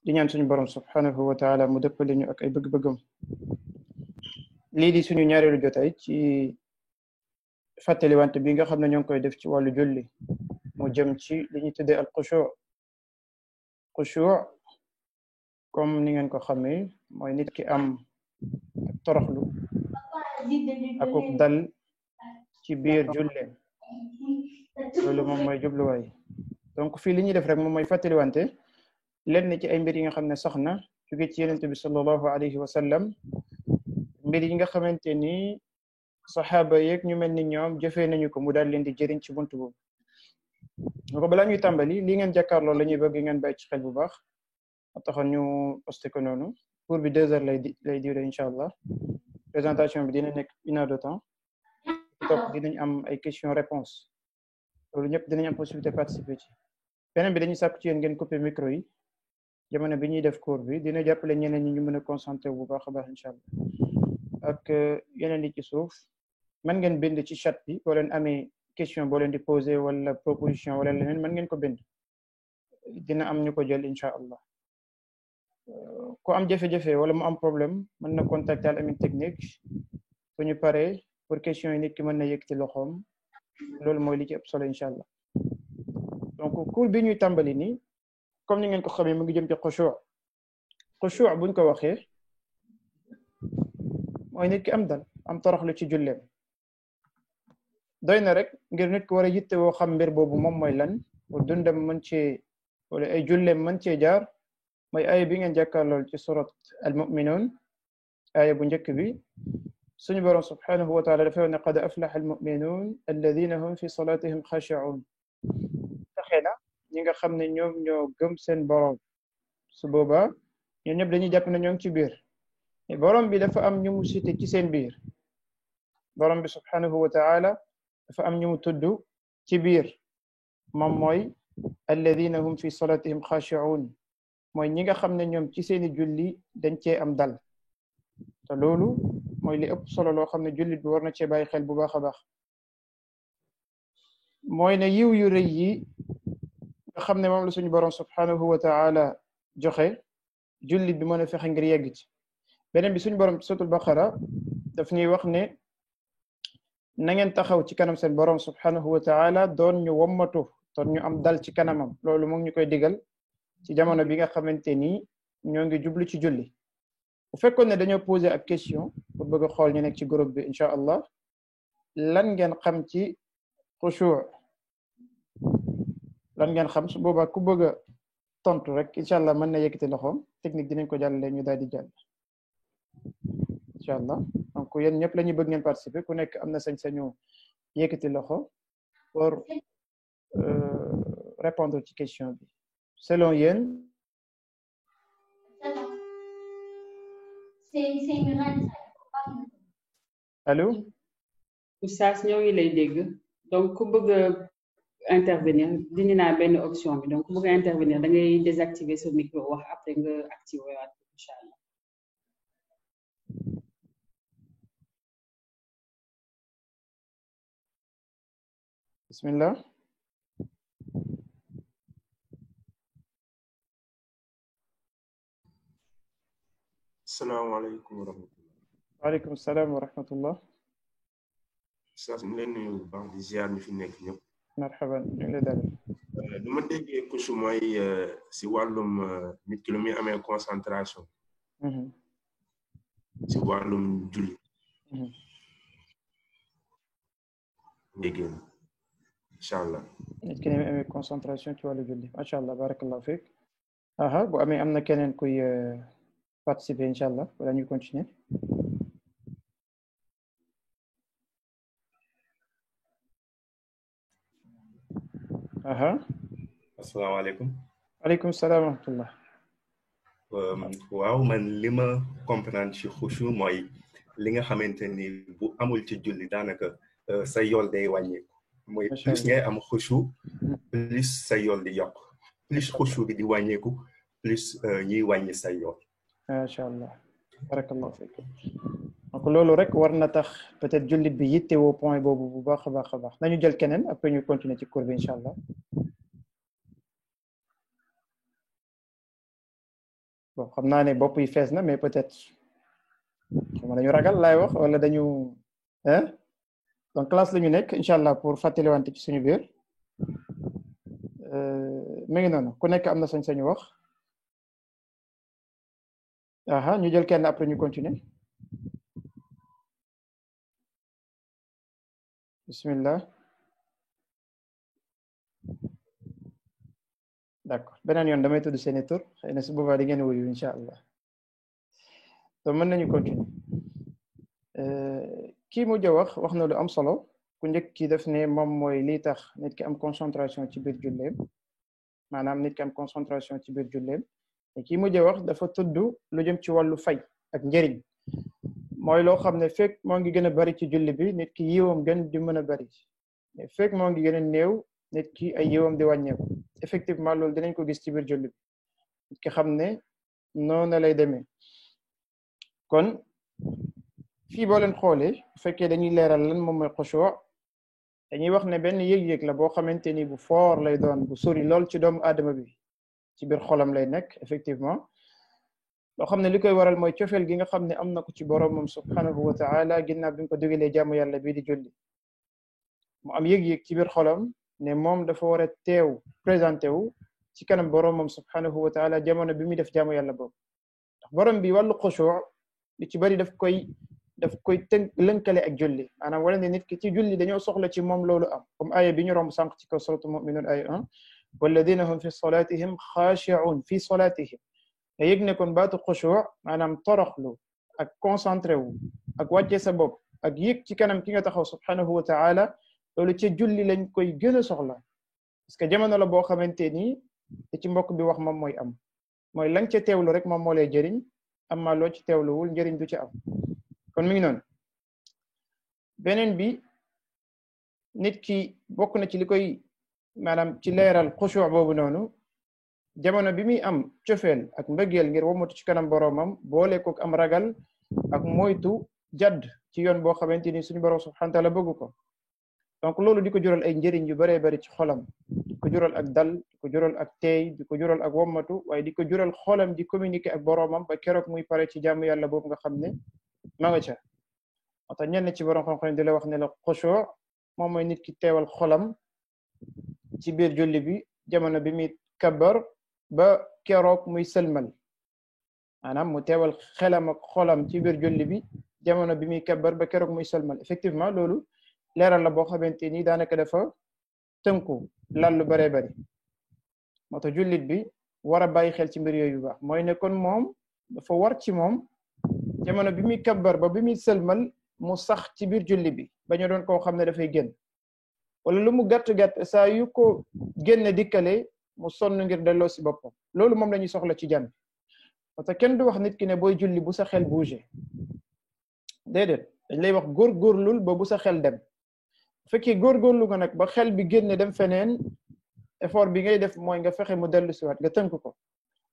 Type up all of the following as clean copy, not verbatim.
di ñaan suñu borom subhanahu wa taala mu dëppale ñu ak ay bëgg-bëggam lii di suñu ñaareelu jotaay ci fàttaliwante bi nga xam ne ñoo ngi koy def ci wàllu julli mu jëm ci li ñu tuddee al xushu comme ni ngeen ko xamee mooy nit ki am ak toroxlu akuk dal ci biir julleem loolu moom mooy jubluwaay donc fii li ñuy def rek moom mooy fàttaliwante lenn ci ay mbir yi nga xam ne sax na jóge ci yenente bi sallallahu alayhi wa sallam mbir yi nga xamante ni saxaaba yeeg ñu mel ni ñoom jëfee nañu ko mu daal leen di jëriñ ci buntu boobu ko balaa ñuy tàmbali li ngeen jàkkaarloo la ñuy bëgg ngeen bàyyi ci xel bu baax a taxoon ñu posté ko noonu cours bi 2 heures lay durer incha allah présentation bi dina nekk 1 heure de temps topp dinañ am ay questions réponses loolu ñëpp dinañ am possibilité participer ci beneen bi dañuy sàkku ci yéen ngeen couper micro yi jamono bi ñuy def cours bi dina jàppale ñeneen ñi ñu mën a concentré bu baax a baax incha allah ak yeneen yi ci suuf mën ngeen bind ci chat bi boo leen amee question boo leen di poser wala proposition wala leneen mën ngeen ko bind dina am ñu ko jël incha allah ku am jafe-jafe wala mu am problème mën na contacter al amin technique fu ñu paree pour question yi nit ki mën na yëkkati loxoom loolu mooy li ci ëpp solo incha allah donc cours bi ñuy tàmbali nii comme ni ngeen ko xamee mu ngi jëm ci xushu buñ ko waxee mooy nit ki am dal am toroxlu ci julleem doy na rek ngir nit ki war a yitte woo xam mbir boobu moom mooy lan pour dundam mën cee wala ay julleem mën cee jaar mooy aaya bi ngeen jàkkaarlool ci surat al mu'minun aaya bu njëkk bi suñu borom subhanahu wa taala dafay wax ne qad aflaha al mu'minun alladina hum fi salatihim xashi'un taxee na ñi nga xam ne ñoom ñoo gëm seen borom su boobaa ñoom ñëpp dañuy jàpp ne ñoo ngi ci biir borom bi dafa am ñu mu cité ci seen biir borom bi subhanahu wa taala dafa am ñu mu tudd ci biir moom mooy alladina hum fi salatihim xashi'un mooy ñi nga xam ne ñoom ci seeni julli dañ cee am dal te loolu mooy li ëpp solo loo xam ne jullit bi war na cee bàyyi xel bu baax a baax mooy ne yiw yu rëy yi nga xam ne moom la suñu borom subhanahu wa taala joxe jullit bi mën a fexe ngir yegg ci beneen bi suñu borom suratul baqara daf ñuy wax ne na ngeen taxaw ci kanam seen borom subhanahu wa taala doon ñu wommatu doon ñu am dal ci kanamam loolu mu ngi ñu koy digal ci jamono bi nga xamante ni ñoo ngi jublu ci julli bu fekkoon ne dañoo poser ak question pour bëgg a xool ñu nekk ci groupe bi incha allah lan ngeen xam ci xushu lan ngeen xam su boobaa ku bëgg a tontu rek incha allah mën na yëkkati loxoom technique dinañ ko jàllale ñu daal di jàll incha allah donc yéen ñëpp la ñuy bëgg ngeen participer ku nekk am na sañ-sañu yëkkati loxo pour répondre ci question bi selon yéen. allo. Oustaz ñoo ngi lay dégg donc ku bëgg a intervenir dindi naa benn option bi donc ku bëgg a intervenir da ngay désactiver sa micro wax après nga activer waat incha allah. bismillah. salaamaaleykum wa rahmatulah. waaleykum salaam wa rahmatullah. Oustaz mu leen nuyu bu baax di ziar ñu fi nekk ñëpp. marhaban ñu ngi lay dalal. du ma déggee xushu mooy si wàllum nit ki lu muy amee concentration. si wàllum julli. déggee na incha allah. nit ki ne muy amee concentration ci wàllu julli macha allah barakallahu fiik. bu amee am na keneen kuy participer incha allah wala ñu continuer. asalaamaaleykum. waaleykum salaam wa rahmatullah. waaw man li ma comprendre ci xushu mooy li nga xamante ni bu amul ci julli daanaka sa yool day wàññeeku. mooy plus ngay am xushu plus sa yool di yokk plus xushu bi di wàññeeku plus ñuy wàññi sa yool. macha allah barakallahu fiik. donc loolu rek war na tax peut-être jullit bi yittewoo point boobu bu baax a baax a baax nañu jël keneen après ñu continuer ci cours bi incha allah. bon xam naa ne bopp yi fees na mais peut-être xam dañu ragal laay wax wala dañu hein donc classe la ñu nekk incha allah pour fàttaliwante ci suñu biir mi ngi noonu ku nekk am na sañ-sañu wax aha ñu jël kenn après ñu continuer bismillah d'accord beneen yoon damay tudd seeni tur xëy na su boobaa di ngeen wuyu incha allah donc mën nañu continuer kii mujj wax na lu am solo ku njëkk ki def ne moom mooy lii tax nit ki am concentration ci biir julleem maanaam nit ki am concentration ci biir julleem kii mujj wax dafa tudd lu jëm ci wàllu fay ak njëriñ mooy loo xam ne fekk moo ngi gën a bari ci julli bi nit ki yiwam gën di mën a bari mais fekk moo ngi gën a néew nit ki ay yiwam di wàññeeku effectivement loolu dinañ ko gis ci biir julli bi nit ki xam ne noonu lay demee kon fii boo leen xoolee bu fekkee dañuy leeral lan moom mooy xushu dañuy wax ne benn yëg-yëg la boo xamante ni bu foor lay doon bu sori lool ci doomu aadama bi ci biir xolam lay nekk effectivement loo xam ne li koy waral mooy cofeel gi nga xam ne am na ko ci boroomam subhanahu wa taala ginnaaw bi nga ko dugalee jaamu yàlla bii di julli mu am yëg-yëg ci biir xolam ne moom dafa war a teew présenté wu ci kanam boroomam subhanahu wa taala jamono bi muy def jaamu yàlla boobu ndax borom bi wàllu xushu li ci bari daf koy tënk lënkale ak julli maanaam wala ne nit ki ci julli dañoo soxla ci moom loolu am comme aaya bi ñu romb sànq ci kaw suratu mu'minun aaya 1 walladina hum fi salatihim xaashi'un fi salatihim nga yëg ne kon baatu xushu maanaam toroxlu ak concentré wu ak wàcce sa bopp ak yëg ci kanam ki nga taxaw subhanahu wa taala loolu ci julli lañ koy gën a soxla parce que jamono la boo xamante ni te ci mbokk bi wax moom mooy am mooy lañ ca teewlu rek moom moo lay jëriñ amma loo ci teewluwul njëriñ du ci am kon mi ngi noonu beneen bi nit ki bokk na ci li koy maanaam ci leeral xushu boobu noonu jamono bi muy am cofeel ak mbëggeel ngir womatu ci kanam boroomam boole kook am ragal ak moytu jadd ci yoon boo xamante ni suñu boroom subhanahu wa taala bëgg ko donc loolu di ko jural ay njëriñ yu baree bari ci xolam di ko jural ak dal di ko jural ak teey di ko jural ak wommatu waaye di ko jural xolam di communiquer ak boroomam ba keroog muy pare ci jaamu yàlla boobu nga xam ne ma nga ca moo tax ñenn ci borom xam-xam di la wax ne la xushu moom mooy nit ki teewal xolam ci biir julli bi jamono bi muy kabbar ba keroog muy sëlmal maanaam mu teewal xelam ak xolam ci biir julli bi jamono bi muy kabbar ba keroog muy sëlmal effectivement loolu leeral la boo xamante ni daanaka dafa tënku lal lu baree bari moo tax jullit bi war a bàyyi xel ci mbir yooyu bu baax mooy ne kon moom dafa war ci moom jamono bi muy kabbar ba bi muy sëlmal mu sax ci biir julli bi bañu doon koo xam ne dafay génn wala lu mu gàtt-gàtt saa yu ko génne dikkale mu sonn ngir delloo si boppam loolu moom la ñuy soxla ci jàmm parce que kenn du wax nit ki ne booy julli bu sa xel bougé déedéet dañ lay wax góorgóorlul ba bu sa xel dem bu fekkee góorgóorlu nga nag ba xel bi génne dem feneen effort bi ngay def mooy nga fexe mu dellu siwaat nga tënk ko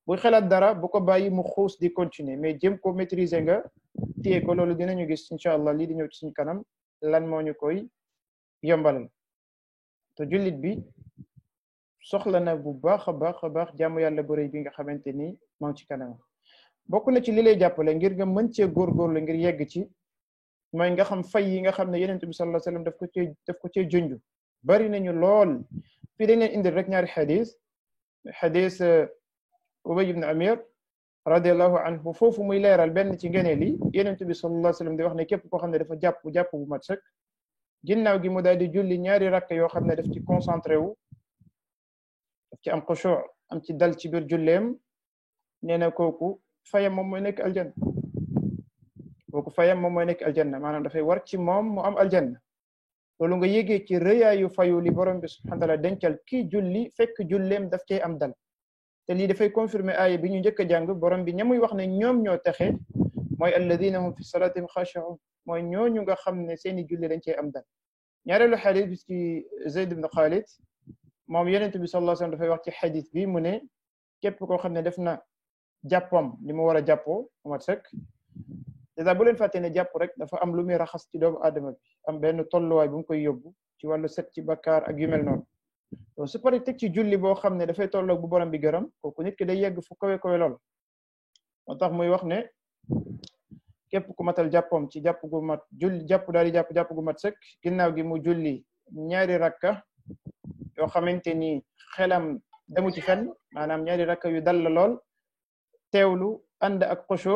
bu xelaat dara bu ko bàyyi mu xuus di continuer mais jëm ko maîtriser nga téye ko loolu dinañu gis incha allah lii di ñëw ci suñu kanam lan moo ñu koy yombalal te jullit bi soxla na bu baax a baax jaamu yàlla bu rëy bi nga xamante ni moo ci kanam bokk na ci li lay jàppale ngir nga mën cee góorgóorlu ngir yegg ci mooy nga xam fay yi nga xam ne yonent bi sallallahu alayhi wasallam daf ko cee junj bari nañu lool fii dañ leen indil rek ñaari xadis Ubay ibn Amir radiallahu anhu foofu muy leeral benn ci ngëneel yi yonent bi sallallahu alayhi wasallam di wax ne képp koo xam ne dafa jàpp bu mat sëkk ginnaaw gi mu daal di julli ñaari rakk yoo xam ne daf ci concentré wu daf ci am xushu am ci dal ci biir julleem nee na kooku fayam moom mooy nekk aljanna maanaam dafay war ci moom mu am aljanna loolu nga yégee ci rëyaayu fayu li borom bi subhanahu wa ta'ala dencal kii julli fekk julleem daf cay am dal te lii dafay confirmer aaya bi ñu njëkk a jàng borom bi ñamuy wax ne ñoom ñoo texe mooy alladina hum fi salatihim xaashi'un mooy ñooñu nga xam ne seeni julli dañ cee am dal ñaareelu xadis bi ci Zayd ibn Khalid moom yonent bi sallallahu alayhi wasallam dafay wax ci xadis bi mu ne képp koo xam ne def na jàppam li mu war a jàppoo mat sëkk dèjà bu leen fàtte ne jàpp rek dafa am lu muy raxas ci doomu aadama bi am benn tolluwaay bu mu koy yóbbu ci wàllu set ci bakkaar ak yu mel noonu donc su pare teg ci julli boo xam ne dafay tolloog bu borom bi gërëm kooku nit ki day yegg fu kawe lool moo tax muy wax ne képp ku matal jàppam ci jàpp gu mat julli jàpp daal di jàpp gu mat sëkk ginnaaw gi mu julli ñaari rakka yoo xamante ni xelam demu ci fenn maanaam ñaari rakka yu dal la lool teewlu ànd ak xushu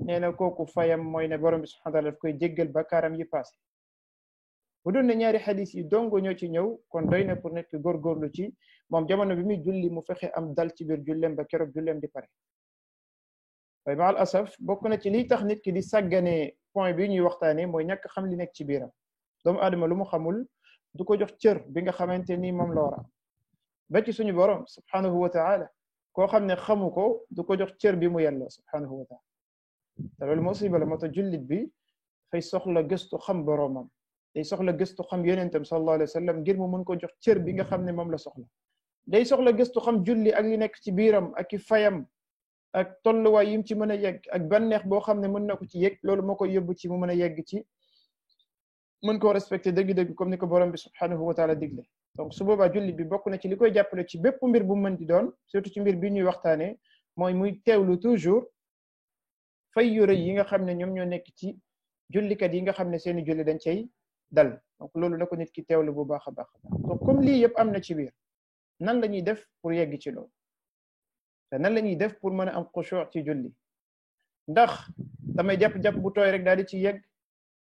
nee na kooku fayam mooy ne borom bi subhanahu wa taala daf koy jéggal bakkaaram yi passé bu doon ne ñaari xadis yi dongo ñoo ci ñëw kon doy na pour nit ki góorgóorlu ci moom jamono bi muy julli mu fexe am dal ci biir jullem ba keroog jullem di pare waaye maal asaf bokk na ci liy tax nit ki di sàggane point bi ñuy waxtaane mooy ñàkk xam li nekk ci biiram doomu aadama lu mu xamul du ko jox cër bi nga xamante ni moom la war a ba ci suñu borom subhanahu wa taala koo xam ne xamu ko du ko jox cër bi mu yelloo subhanahu wa taala te loolu musiba la moo tax jullit bi dafay soxla gëstu xam boromam day soxla gëstu xam yonentam sallallahu alayhi wa sallam ngir mu mën ko jox cër bi nga xam ne moom la soxla day soxla gëstu xam julli ak li nekk ci biiram ak i fayam ak tolluwaay yim ci mën a yegg ak bànneex boo xam ne mën na ko ci yegg loolu moo koy yóbbu ci mu mën a yegg ci mën koo respecté dëgg-dëgg comme ni ko borom bi subhanahu wa taala digle donc su boobaa julli bi bokk na ci li koy jàppale ci bépp mbir bu mën di doon surtout ci mbir bi ñuy waxtaanee mooy muy teewlu toujours fay yu rëy yi nga xam ne ñoom ñoo nekk ci jullikat yi nga xam ne seeni julli dañ cay dal donc loolu na ko nit ki teewlu bu baax a baax donc comme lii yëpp am na ci biir nan la ñuy def pour yegg ci loolu te nan la ñuy def pour mën a am xushu ci julli ndax damay jàpp-jàpp bu tooy rek daal di ci yegg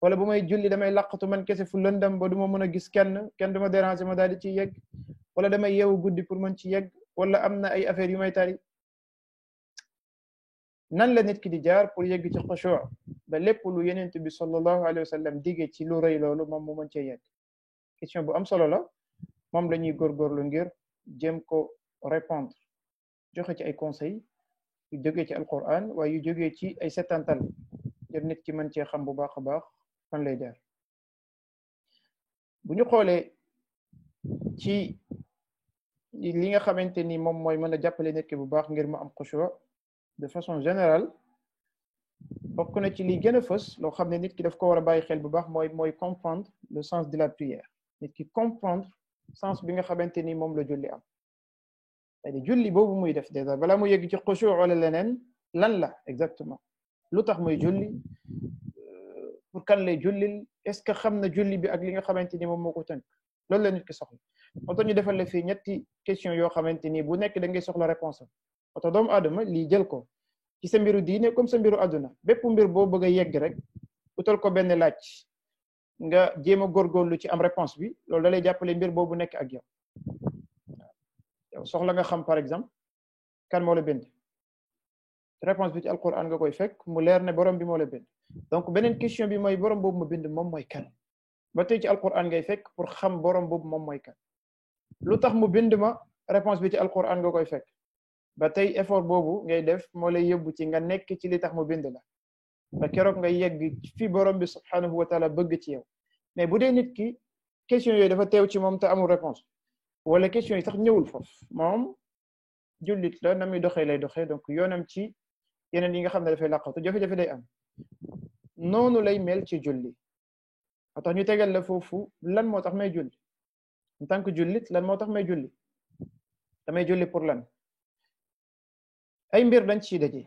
wala bu may julli damay laqatu man kese fu lëndam ba du ma mën a gis kenn du ma déranger ma daal di ci yegg wala damay yeewu guddi pour mën ci yegg wala am na ay affaires yu may tari nan la nit ki di jaar pour yegg ci xushu ba lépp lu yenent bi sallallahu alayhi wa sallam digee ci lu rëy loolu moom mu mën cee yegg question bu am solo la moom la ñuy góorgóorlu ngir jéem ko répondre joxe ci ay conseils yu jógee ci alquran waaye yu jógee ci ay setantal ngir nit ki mën cee xam bu baax a baax fan lay jaar bu ñu xoolee ci li nga xamante ni moom mooy mën a jàppale nit ki bu baax ngir mu am xushu de façon générale bokk na ci li gën a fës loo xam ne nit ki daf ko war a bàyyi xel bu baax mooy comprendre le sens de la prière nit ki comprendre sens bi nga xamante ni moom la julli am c'est-à-dire julli boobu muy def déjà balaa mu yegg ci xushu wala leneen lan la exactement lu tax muy julli pour kan lay jullil est-ce que xam na julli bi ak li nga xamante ni moom moo ko tënk loolu la nit ki soxla moo tax ñu defal la fii ñetti question yoo xamante ni bu nekk da ngay soxla réponse moo tax doomu aadama lii jël ko ci sa mbiru diine comme sa mbiru àdduna bépp mbir boo bëgg a yegg rek utal ko benn laaj nga jéem a góorgóorlu ci am réponse bi loolu da lay jàppale mbir boobu nekk ak yow yow soxla nga xam par exemple kan moo la bind réponse bi ci alquran nga koy fekk mu leer ne borom bi moo la bind donc beneen question bi mooy borom boobu ma bind moom mooy kan ba tey ci alquran ngay fekk pour xam borom boobu moom mooy kan lu tax mu bind ma réponse bi ci alquran nga koy fekk ba tey effort boobu ngay def moo lay yóbbu ci nga nekk ci li tax mu bind la ba keroog nga yegg fi borom bi subhanahu wa taala bëgg ci yow mais bu dee nit ki question yooyu dafa teew ci moom te amul réponse wala question yi sax ñëwul foofu moom jullit la na muy doxee lay doxee donc yoonam ci yeneen yi nga xam ne dafay làqatu jafe-jafe day am noonu lay mel ci julli moo tax ñu tegal la foofu lan moo tax may julli en tant que jullit lan moo tax may julli damay julli pour lan ay mbir dañ ci daje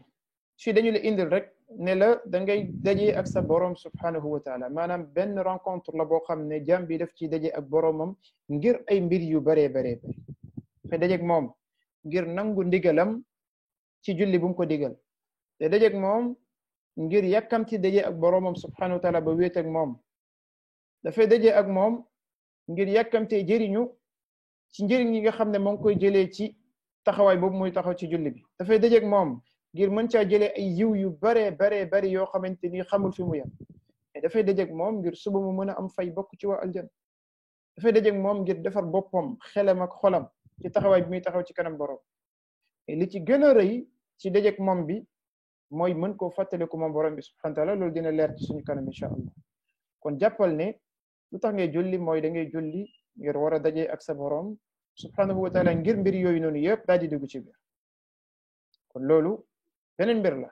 fii dañu la indil rek ne la da ngay daje ak sa borom subhanahu wa taala maanaam benn rencontre la boo xam ne jaam bi daf ci daje ak boromam ngir ay mbir yu baree baree bari dafay daje ak moom ngir nangu ndigalam ci julli bu mu ko digal te daje ak moom ngir yàkkamti daje ak boromam subhanahu wa taala ba wéet ak moom dafay daje ak moom ngir yàkkamte jëriñu ci njëriñ yi nga xam ne moo ngi koy jëlee ci taxawaay boobu muy taxaw ci julli bi dafay daje ak moom ngir mën caa jëlee ay yiw yu baree baree bari yoo xamante ni xamul fi mu yem mais dafay daje ak moom ngir suba mu mën a am fay bokk ci waa aljan dafay daje ak moom ngir defar boppam xelam ak xolam ci taxawaay bi muy taxaw ci kanam borom li ci gën a rëy ci daje ak moom bi mooy mën koo fàttaliku moom borom bi subhanahu wa taala loolu dina leer ci suñu kanam incha allah kon jàppal ne lu tax ngay julli mooy da ngay julli ngir war a daje ak sa borom subhanahu wa taala ngir mbir yooyu noonu yëpp daal di dugg ci biir kon loolu beneen mbir la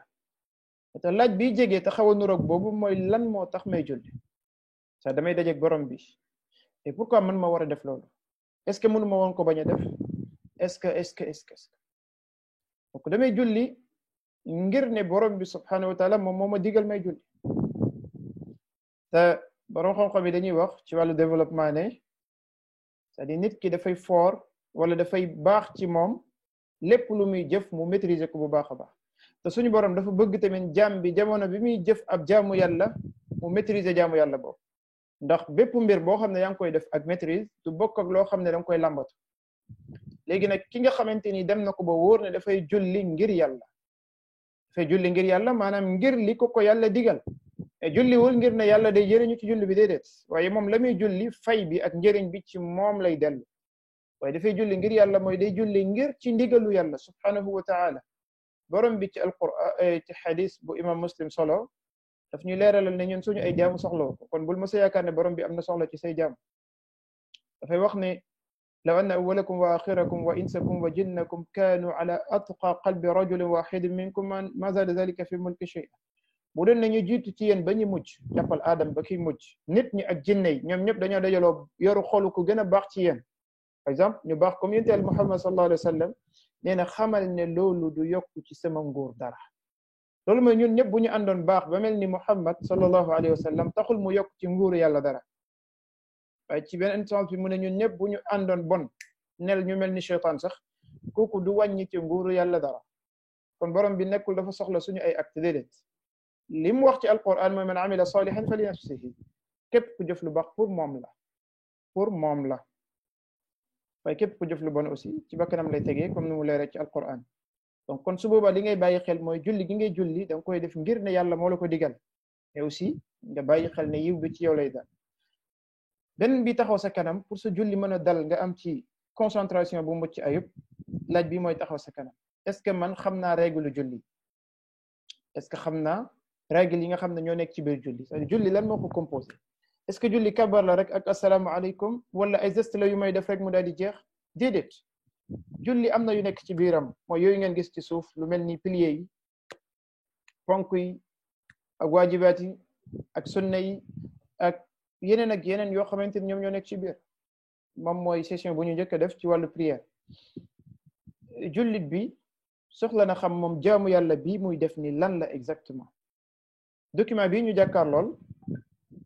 te laaj bi jege te xaw a nuroog boobu mooy lan moo tax may julli sax damay daje ak borom bi et pourquoi man ma war a def loolu est-ce que mënu ma woon ko bañ a def est-ce que donc damay julli ngir ne borom bi subhanahu wa taala moom moo ma digal may julli te borom xam-xam yi dañuy wax ci wàllu développement ne c'est-à-dire nit ki dafay fort wala dafay baax ci moom lépp lu muy jëf mu maîtriser ko bu baax a baax te suñu borom dafa bëgg tamit jaam bi jamono bi muy jëf ab jaamu yàlla mu maîtriser jaamu yàlla boobu ndax bépp mbir boo xam ne yaa ngi koy def ak maîtrise du bokk ak loo xam ne da nga koy làmbatu léegi nag ki nga xamante ni dem na ko ba wóor ne dafay julli ngir yàlla dafay julli ngir yàlla maanaam ngir li ko yàlla digal mais julliwul ngir ne yàlla day jëriñu ci julli bi déedéet waaye moom la muy julli fay bi ak njëriñ bi ci moom lay dellu waaye dafay julli ngir yàlla mooy day julli ngir ci ndigalu yàlla subhanahu wa taala borom bi ci alquran ci xadis bu imam muslim solo daf ñu leeralal ne ñun suñu ay jaamu soxloo ko kon bul ma sa yaakaar ne borom bi am na soxla ci say jaam dafay wax ne law anna awwalakum wa axirakum wa insakum wa jinnakum kaanu ala atqa qalbi rajulin waxidin minkum ma zada dalika fi mulki shay'a bu doon nañu jiitu ci yéen ba ñu mujj jàppal aadam ba kiy mujj nit ñi ak jinne yi ñoom ñëpp dañoo dajaloo yoru xolu ku gën a baax ci yéen par exemple ñu baax comme yonent Muhammad sallallahu alayhi wa sallam nee na xamal ne loolu du yokk ci sama nguur dara loolu mooy ñun ñëpp bu ñu àndoon baax ba mel ni Muhammad sallallahu alayhi wa sallam taxul mu yokk ci nguuru yàlla dara waaye ci beneen sens bi mu ne ñun ñëpp bu ñu àndoon bon nel ñu mel ni cheytaan sax kooku du wàññi ci nguuru yàlla dara kon borom bi nekkul dafa soxla suñu ay acte déedéet li mu wax ci alquran mooy man amila salihan fa li nafsihi képp ku jëf lu baax pour moom la waaye képp ku jëf lu bon aussi ci bakkanam lay tegee comme ni mu leeree ci alquran donc kon su boobaa li ngay bàyyi xel mooy julli gi ngay julli da nga koy def ngir ne yàlla moo la ko digal mais aussi nga bàyyi xel ne yiw bi ci yow lay dal benn bi taxaw sa kanam pour sa julli mën a dal nga am ci concentration bu mucc ayub laaj bi mooy taxaw sa kanam est-ce que man xam naa règle julli est-ce que xam naa règle yi nga xam ne ñoo nekk ci biir julli c'est-à-dire julli lan moo ko composé est-ce que julli kabar la rek ak assalaamu aleykum wala ay geste la yu may def rek mu daal di jeex déedéet julli am na yu nekk ci biiram mooy yooyu ngeen gis ci suuf lu mel ni piliers yi ponk yi ak waajibaat yi ak sunna yi ak yeneen yoo xamante ni ñoom ñoo nekk ci biir moom mooy session bu ñu njëkk a def ci wàllu prière jullit bi soxla na xam moom jaamu yàlla bi muy def ni lan la exactement document bi ñu jàkkaar lool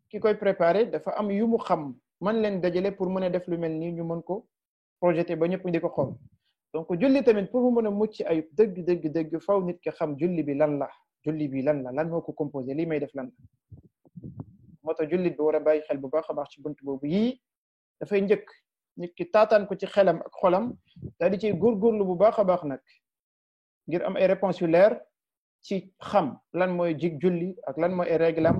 ki koy préparé dafa am yu mu xam man leen dajale pour mën a def lu mel nii ñu mën ko projeté ba ñëpp di ko xool donc julli tamit pour mu mën a mucc ayub dëgg faw nit ki xam julli bi lan la lan moo ko composé lii may def lan la moo tax jullit bi war a bàyyi xel bu baax a baax ci bunt boobu yii dafay njëkk nit ki taataan ko ci xelam ak xolam daal di ciy góorgóorlu bu baax a baax nag ngir am ay réponses yu leer ci xam lan mooy jig julli ak lan mooy ay réglam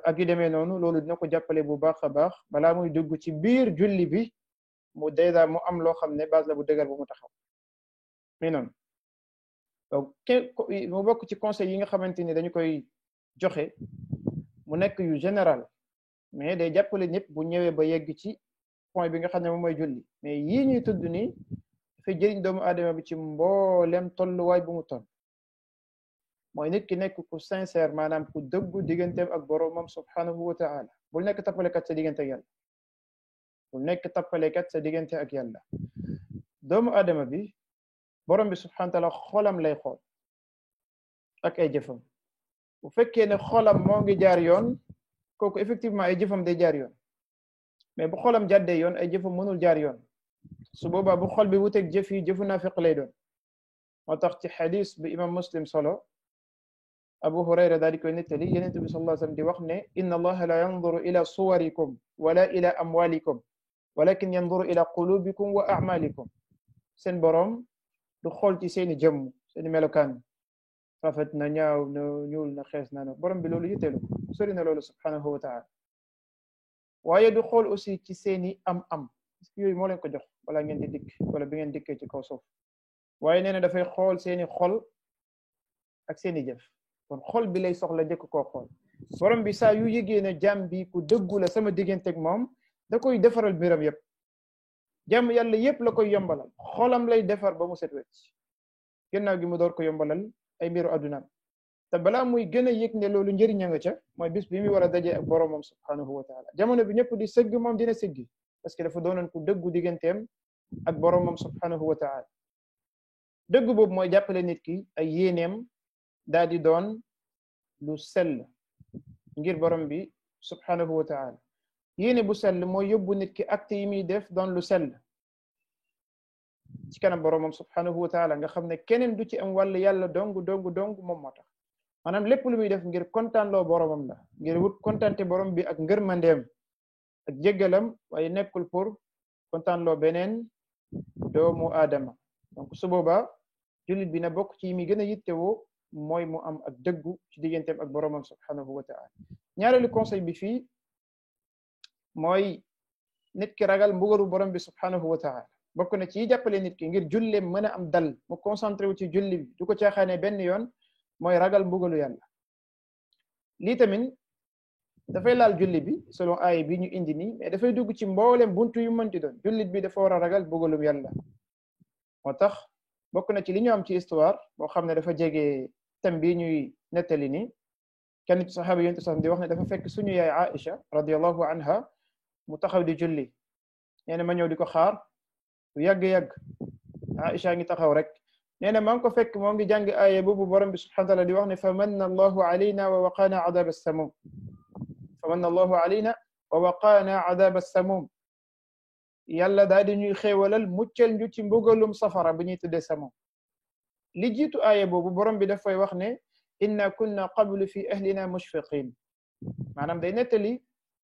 ak yu demee noonu loolu dina ko jàppale bu baax a baax balaa muy dugg ci biir julli bi mu déjà mu am loo xam ne base la bu dëgër bu mu taxaw mi noonu donc mu bokk ci conseil yi nga xamante ni dañu koy joxe mu nekk yu général mais day jàppale ñëpp bu ñëwee ba yegg ci point bi nga xam ne moom mooy julli mais yii ñuy tudd nii dafay jëriñ doomu aadama bi ci mboolem tolluwaay bu mu toll mooy nit ki nekk ku sincère maanaam ku dëggu digganteem ak boroomam subhanahu wa ta'ala bul nekk tappalekat sa diggante ak yàlla bul nekk tappalekat sa diggante ak yàlla doomu aadama bi borom bi subhanahu wa ta'ala xolam lay xool ak ay jëfam bu fekkee ne xolam moo ngi jaar yoon kooku effectivement ay jëfam day jaar yoon mais bu xolam jàddee yoon ay jëfam mënul jaar yoon su boobaa bu xol bi wuteeg jëf yi jëfu naafiq lay doon moo tax ci xadis bi imam muslim solo abu hurayra daal di koy nettali yonent bi sallallahu alayhi wa sallam di wax ne inna allaha la yanzuru ila suwarikum wala ila amwalikum walakin yanzuru ila qulubikum wa a'malikum seen borom du xool ci seeni jëmm seeni melokaan rafet na ñaaw na ñuul na xees na borom bi loolu yitteelu ko sori na loolu subhanahu wa ta'ala waaye du xool aussi ci seeni am parce que yooyu moo leen ko jox wala ngeen di dikk wala bi ngeen dikkee ci kaw suuf waaye nee na dafay xool seeni xol ak seeni jëf kon xol bi lay soxla njëkk koo xool borom bi saa yu yëgee ne jàmm bi ku dëggu la sama digganteeg moom da koy defaral mbiram yépp jàmm yàlla yépp la koy yombalal xolam lay defar ba mu set wecc gannaaw gi mu door ko yombalal ay mbiru addunaam te balaa muy gën a yëg ne loolu njëriñ nga ca mooy bis bi muy war a dajee ak boromam subhanahu wa taala jamono bi ñëpp di sëgg moom dina sëggi parce que dafa doonoon ku dëggu digganteem ak boromam subhanahu wa taala dëgg boobu mooy jàppale nit ki ay yéeneem daal di doon lu sell ngir borom bi subhanahu wa taala yéene bu sell mooy yóbbu nit ki acte yi muy def doon lu sell ci kanam boromam subhanahu wa taala nga xam ne keneen du ci am wàll yàlla dong moom moo tax maanaam lépp lu muy def ngir kontaanloo boromam la ngir wut kontaante borom bi ak ngërmandeem ak jéggalam waaye nekkul pour kontaanloo beneen doomu aadama donc su boobaa jullit bi na bokk ci mi gën a yittewoo mooy mu am ak dëggu ci digganteem ak boromam subhanahu wa taala ñaareelu conseil bi fii mooy nit ki ragal mbugalu borom bi subhanahu wa taala bokk na ci jàppale nit ki ngir julleem mën a am dal mu concentré wu ci julli bi du ko caaxaane benn yoon mooy ragal mbugalu yàlla lii tamit dafay laal julli bi selon aaya bi ñu indi nii mais dafay dugg ci mboolem buntu yu mënti doon jullit bi dafa war a ragal mbugalum yàlla moo tax bokk na ci li ñu am ci histoire boo xam ne dafa jege thème bi ñuy nettali ni kenn ci saxaaba yonent sax di wax ne dafa fekk suñu yaay Aïcha radiyallahu anha mu taxaw di julli nee na ma ñëw di ko xaar lu yàgg-yàgg Aïcha ngi taxaw rek nee na maa ngi ko fekk moo ngi jàng aaya boobu borom bi subhanahu wa taala di wax ne fa manna allahu alayna wa waqaana adab as-samum fa manna allahu alayna wa waqaana adab as-samum yàlla daal di ñuy xéewalal muccal ñu ci mbugalum safara bu ñuy tuddee samum li jiitu aaya boobu borom bi dafay wax ne inna kunna qablu fi ahlina mushfiqin maanaam day nettali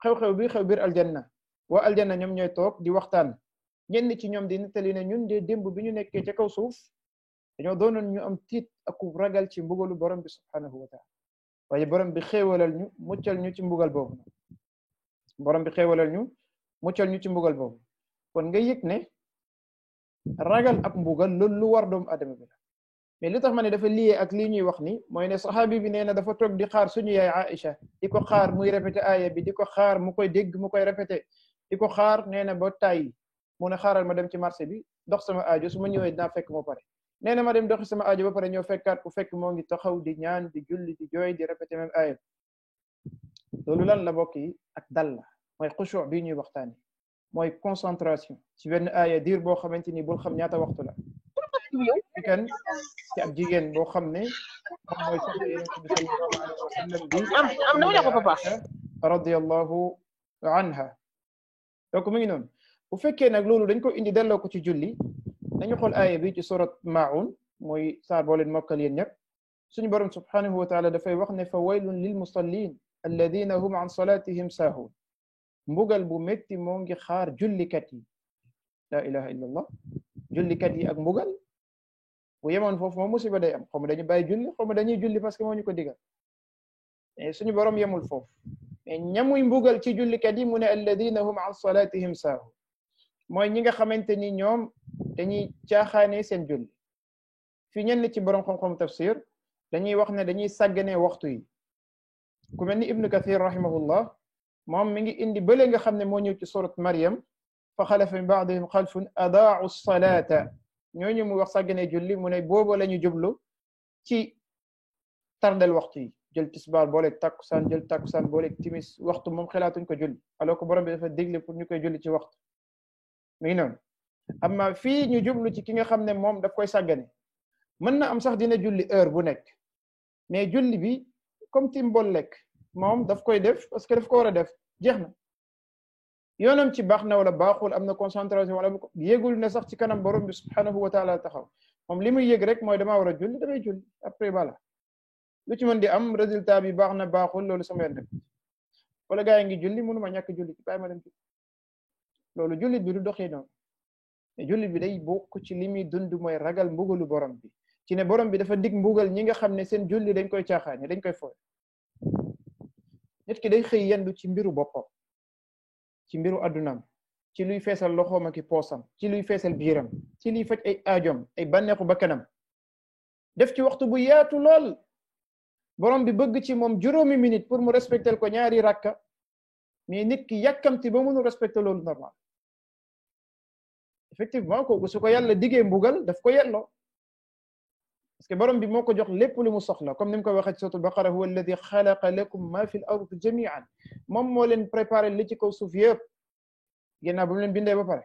xew-xew bi xew biir aljanna waa aljanna ñoom ñooy toog di waxtaan ñenn ci ñoom di nettali ne ñun de démb bi ñu nekkee ca kaw suuf dañoo doonoon ñu am tiit ak ragal ci mbugalu borom bi subhanahu wa taala waaye borom bi xéewalal ñu muccal ñu ci mbugal boobu borom bi xéewalal ñu muccal ñu ci mbugal boobu kon nga yëg ne ragal ab mbugal loolu lu war doomu adama bi la mais li tax ma ne dafa lié ak lii ñuy wax ni mooy ne saxaabi bi nee na dafa toog di xaar suñu yaay Aïcha di ko xaar muy répété aaya bi di ko xaar mu koy dégg mu koy répété di ko xaar nee na ba tàyyi mu ne xaaral ma dem ci marché bi dox sama aajo su ma ñëwee dinaa fekk moo pare nee na ma dem doxi sama aajo ba pare ñëw fekkaat ku fekk moo ngi taxaw di ñaan di julli di jooy di répété même aaya loolu lan la bokk yi ak dal la mooy xushu bii ñuy waxtaani mooy concentration ci benn aaya diir boo xamante ni bul xam ñaata waxtu la kan ci ab jigéen boo xam ne moom mooy soxna Yonent bi sallallahu alayhi wa sallam bi radiyallahu anha donc mu ngi noonu bu fekkee nag loolu dañ ko indi delloo ko ci julli dañu xool aaya bi ci surat Maa'un mooy saar boo leen mokkal yéen ñëpp suñu borom subhanahu wa taala dafay wax ne fa waylun lil musallin alladina hum an salatihim saahun mbugal bu métti moo ngi xaar jullikat yi la ilaha illa allah jullikat yi ak mbugal bu yemoon foofu moom musiba day am xaw ma dañu bàyyi julli xaw ma dañuy julli parce que moo ñu ko digal mais suñu borom yemul foofu mais ñamuy mbugal ci jullikat yi mu ne alladina hum an salatihim saahun mooy ñi nga xamante ni ñoom dañuy caaxaane seen julli fi ñenn ci borom xam-xam tafsir dañuy wax ne dañuy sàgganee waxtu yi ku mel ni ibnu kathir rahimahullah moom mi ngi indi bële nga xam ne moo ñëw ci surat Maryam fa xalafa min ba'dihim xalfun adaa'u salata ñooñu mu wax sàgganee julli mu ne booba la ñu jublu ci tardel waxtu yi jël tisbaar booleeg takkusaan jël takkusaan booleeg timis waxtu moom xelaatuñ ko julli alors que borom bi dafa digle pour ñu koy julli ci waxtu mi ngi noonu amma fii ñu jublu ci ki nga xam ne moom daf koy sàggane mën na am sax dina julli heure bu nekk mais julli bi comme tim bool lekk moom daf koy def parce que daf ko war a def jeex na yoonam ci baax na wala baaxul am na concentration wala yégul ne sax ci kanam borom bi subhanahu wa taala taxaw moom li muy yëg rek mooy damaa war a julli damay julli après bala lu ci mën di am résultat bi baax na baaxul loolu sama yoon def wala gaa yi ngi julli mënuma ñàkk julli ci bàyyi ma dem julli loolu jullit bi du doxee noonu mais jullit bi day bokk ci li muy dund mooy ragal mbugalu borom bi ci ne borom bi dafa dig mbugal ñi nga xam ne seen julli dañ koy caaxaane dañ koy fooy nit ki day xëy yendu ci mbiru boppam ci mbiru addunaam ci luy feesal loxoom ak poosam ci luy feesal biiram ci luy faj ay aajoom ay bànneexu bakkanam def ci waxtu bu yaatu lool borom bi bëgg ci moom juróomi minute pour mu respectel ko ñaari rakka mais nit ki yàkkamti ba mënu respecté loolu normal effectivement kooku su ko yàlla diggee mbugal daf ko yelloo parce que borom bi moo ko jox lépp lu mu soxla comme ni mu ko waxee ci suratul baqara huwa alladi xalaqa lakum ma fi l ardi jamian moom moo leen préparé li ci kaw suuf yëpp ginnaaw ba mu leen bindee ba pare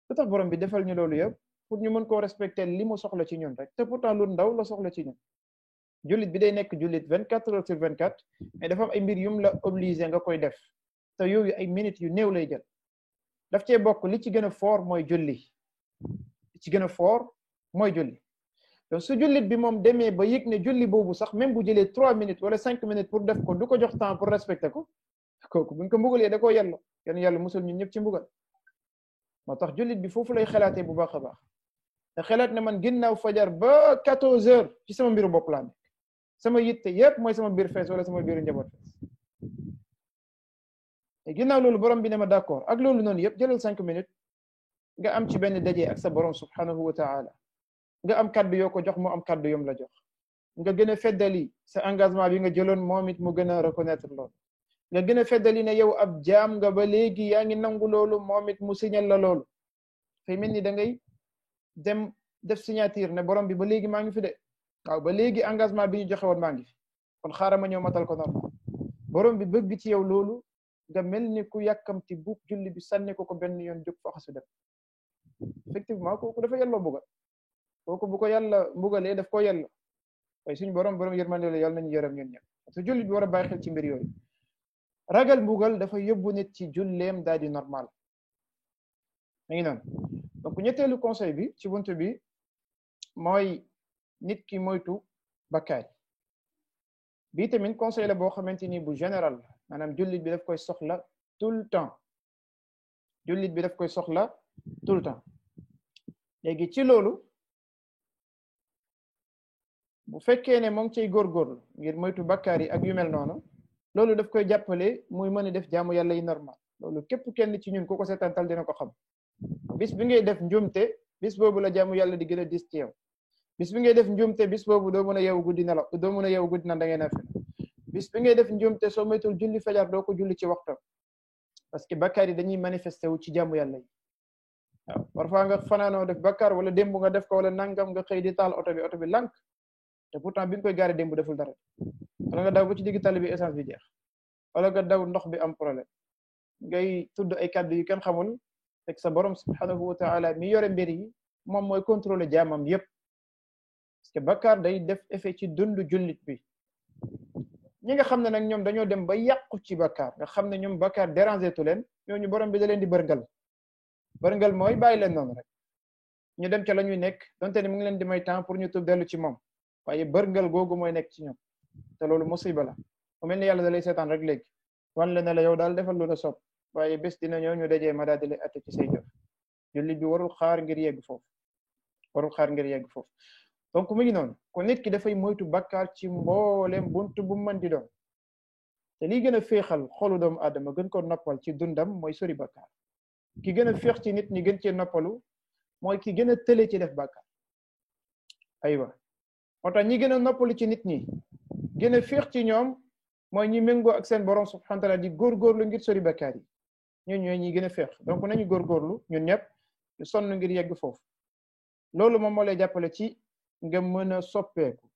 lu tax borom bi defal ñu loolu yëpp pour ñu mën koo respecter li mu soxla ci ñun rek te pourtant lu ndaw la soxla ci ñun jullit bi day nekk jullit 24 heures sur 24 mais dafa am ay mbir yum la obligé nga koy def te yooyu ay minutes yu néew lay jël daf cee bokk li ci gën a fort mooy julli li ci gën a fort mooy julli donc su jullit bi moom demee ba yëg ne julli boobu sax même bu jëlee 3 minutes wala 5 minutes pour def ko du ko jox temps pour respecter ko kooku buñ ko mbugalee da koo yello yéen yàlla musul ñun ñëpp ci mbugal moo tax jullit bi foofu lay xalaatee bu baax a baax te xalaat ne man ginnaaw fajar ba 14 heures ci sama mbiru bopp laa nekk sama yitte yépp mooy sama biir fees wala sama biiru njaboot fees te ginnaaw loolu borom bi ne ma d'accord ak loolu noonu yëpp jëlal 5 minutes nga am ci benn daje ak sa borom subhanahu wa ta'ala nga am kaddu yoo ko jox moo am kaddu yom la jox nga gën a feddali sa engagement bi nga jëloon moom it mu gën a reconnaître loolu nga gën a feddali ne yow ab jaam nga ba léegi yaa ngi nangu loolu moom it mu signal la loolu fay mel ni da ngay dem def signature ne borom bi ba léegi maa ngi fi de waaw ba léegi engagement bi ñu joxe woon maa ngi fi kon xaaral ma ñëw matal ko normal borom bi bëgg ci yow loolu nga mel ni ku yàkkamti buub julli bi sànni ko benn yoon jóg fa xasu dem effectivement kooku dafa yelloo mbugal kooku bu ko yàlla mbugalee daf ko yella waaye suñu borom yërmande la yàlla nañu yërëm ñun ñëpp parce que jullit bi war a bàyyi xel ci mbir yooyu ragal mbugal dafa yóbbu nit ci julleem daal di normal ma ngi noonu donc ñetteelu conseil bi ci buntu bi mooy nit ki moytu bakkaar bii tamit conseil la boo xamante ni bu général la maanaam jullit bi daf koy soxla tout le temps jullit bi daf koy soxla tout le temps léegi ci loolu bu fekkee ne moo ngi cay góorgóorlu ngir moytu bakkaar yi ak yu mel noonu loolu daf koy jàppale muy mën a def jaamu yàlla yi normal loolu képp kenn ci ñun ku ko seetantal dina ko xam bis bi ngay def njuumte bis boobu la jaamu yàlla di gën a dis ci yow bis bi ngay def njuumte bis boobu doo mën a yeewu guddi nelaw doo mën a yeewu guddi na da ngay nafila bis bi ngay def njuumte soo moytul julli fajar doo ko julli ci waxtam parce que bakkaar yi dañuy manifesté wu ci jaamu yàlla yi waaw parfois nga fanaanoo def bakkaar wala démb nga def ko wala nangam nga xëy di taal oto bi lànk te pourtant bi nga koy gaare démb deful dara wala nga daw ba ci digg tali bi essence bi jeex wala nga daw ndox bi am problème ngay tudd ay kàddu yu kenn xamul fekk sa borom subhanahu wa ta'ala mi yore mbir yi moom mooy contrôler jaamam yépp parce que bakkaar day def effet ci dundu jullit bi ñi nga xam ne nag ñoom dañoo dem ba yàqu ci bakkaar nga xam ne ñoom bakkaar dérangé tu leen ñooñu borom bi da leen di bërngal mooy bàyyi leen noonu rek ñu dem ca la ñuy nekk donte ne mu ngi leen di may temps pour ñu tub dellu ci moom waaye bërngal googu mooy nekk ci ñoom te loolu musiba la mu mel ni yàlla da lay seetaan rek léegi wan la ne la yow daal defal lu la sopp waaye bés dina ñëw ñu dajee ma daal di lay atte ci say jëf jullit bi warul xaar ngir yegg foofu donc mu ngi noonu kon nit ki dafay moytu bakkaar ci mboolem buntu bu mën di doon te lii gën a féexal xolu doomu aadama gën ko noppal ci dundam mooy sori bakkaar ki gën a féex ci nit ñi gën cee noppalu mooy ki gën a tële ci def bakkaar aywa moo tax ñi gën a noppalu ci nit ñi gën a féex ci ñoom mooy ñi méngoo ak seen borom subhanahu wa ta'ala di góorgóorlu ngir sori bakkaar yi ñun ñooy ñi gën a féex donc nañu góorgóorlu ñun ñëpp ñu sonn ngir yegg foofu loolu moom moo lay jàppale ci nga mën a soppeeku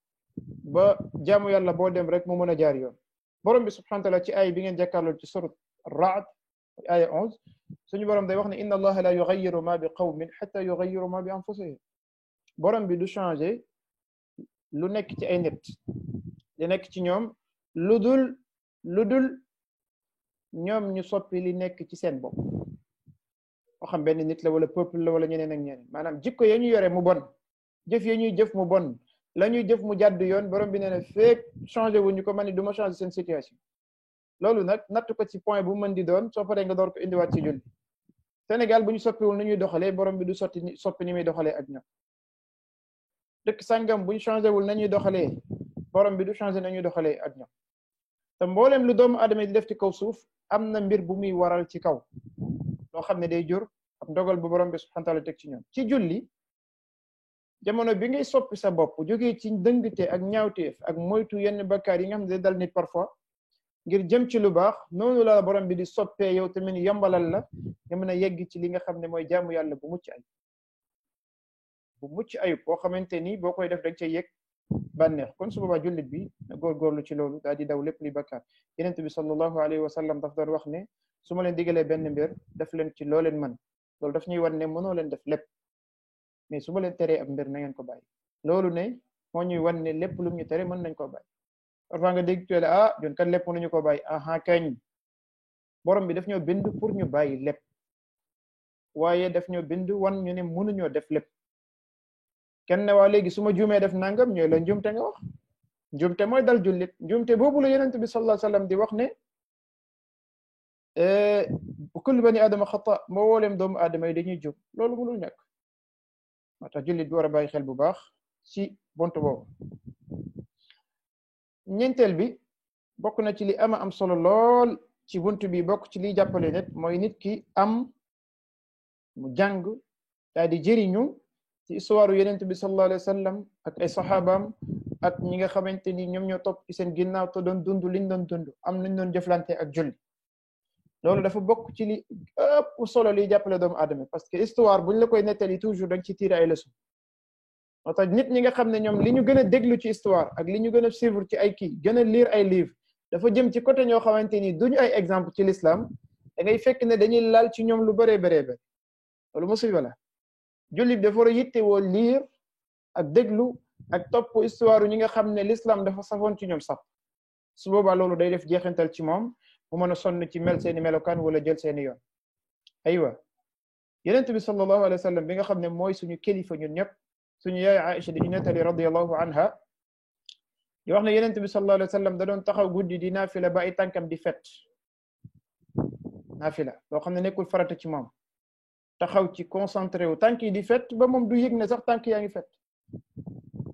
ba jaamu yàlla boo dem rek mu mën a jaar yoon borom bi subhanahu wa ta'ala ci ay bi ngeen jàkkaarloo ci surat Ra'd aya 11 suñu borom day wax ne inna allaha la yughayyiru ma bi qawmin hatta yughayyiru ma bi anfusihim borom bi du changer lu nekk ci ay nit li nekk ci ñoom lu dul ñoom ñu soppi li nekk ci seen bopp moo xam benn nit la wala peuple la wala ñeneen ak ñeneen maanaam jikko ya ñu yore mu bon jëf ya ñuy jëf mu bon la ñuy jëf mu jàdd yoon borom bi nee na feek changé wu ñu ko man ni du ma changé seen situation loolu nag natt ko ci point bu mën di doon soo paree nga door ko indiwaat ci julli Sénégal bu ñu soppiwul ni ñuy doxalee borom bi du soppi ni muy doxalee ak ñoom dëkk sàngam bu ñu changé wul nañuy doxalee borom bi du changé nañuy doxalee ak ñoom te mboolem lu doomu aadama di def ci kaw suuf am na mbir bu muy waral ci kaw loo xam ne day jur ab ndogal bu borom bi subhanahu wa ta'ala teg ci ñoom ci julli jamono bi ngay soppi sa bopp jógee ci dëngte ak ñaawteef ak moytu yenn bakkaar yi nga xam ne day dal nit parfois ngir jëm ci lu baax noonu la borom bi di soppee yow tamit yombalal la nga mën a yegg ci li nga xam ne mooy jaamu yàlla bu mucc ayib boo xamante ni boo koy def rek ca yegg bànneex kon su boobaa jullit bi góorgóorlu ci loolu daal di daw lépp li bakkaar Yonent bi sallallahu alayhi wa sallam daf doon wax ne su ma leen digalee benn mbir def leen ci loo leen mën loolu daf ñuy wan ne mënoo leen def lépp mais su ma leen teree ab mbir na ngeen ko bàyyi loolu ne moo ñuy wan ne lépp lu ñu tere mën nañ koo bàyyi parfois nga dégg tuele ah jon kat lépp mënuñu ko bàyyi aha kañ borom bi daf ñoo bind pour ñu bàyyi lépp waaye daf ñoo bind wan ñu ne mënuñoo def lépp kenn ne waa léegi su ma juumee def nangam ñooy la njuumte nga wax njuumte mooy dal jullit njuumte boobu la yonent bi sallallahu alayhi wasallam di wax ne kullu bani aadama xata mbooleem doomu aadama yi dañuy juum loolu mënul ñàkk moo tax jullit bi war a bàyyi xel bu baax ci buntu boobu ñeenteel bi bokk na ci li ama am solo lool ci buntu bi bokk ci liy jàppale nit mooy nit ki am mu jàng daal di jëriñu ci histoire yonent bi sallallahu alayhi wasallam ak ay saxaabaam ak ñi nga xamante ni ñoom ñoo topp ci seen ginnaaw te doon dund liñ doon dund am nañ doon jëflante ak julli loolu dafa bokk ci li ëpp solo liy jàppale doomu aadama parce que histoire buñ la koy nettali toujours dañ ci tirer ay leçons moo tax nit ñi nga xam ne ñoom li ñu gën a déglu ci histoire ak li ñu gën a suivre ci ay kii gën a lire ay livres dafa jëm ci côté ñoo xamante ni duñu ay exemple ci l'islam da ngay fekk ne dañuy laal ci ñoom lu bëree bëree bëri loolu musiba la jullit dafa war a yittewoo lire ak déglu ak topp histoire ñi nga xam ne l'islam dafa safoon ci ñoom sax su boobaa loolu day def jeexintal ci moom mu mën a sonn ci mel seeni melokaan wala jël seeni yoon aywa yonent bi sallallahu alayhi wa sallam bi nga xam ne mooy suñu kilifa ñun ñëpp suñu yaay Aïcha di nettali radiyallahu anha di wax ne yonent bi sallallahu alayhi wa sallam da doon taxaw guddi di naafila ba ay tànkam di fet naafila loo xam ne nekkul farata ci moom taxaw ci concentré wu tànk yi di fet ba moom du yëg ne sax tànk yaa ngi fet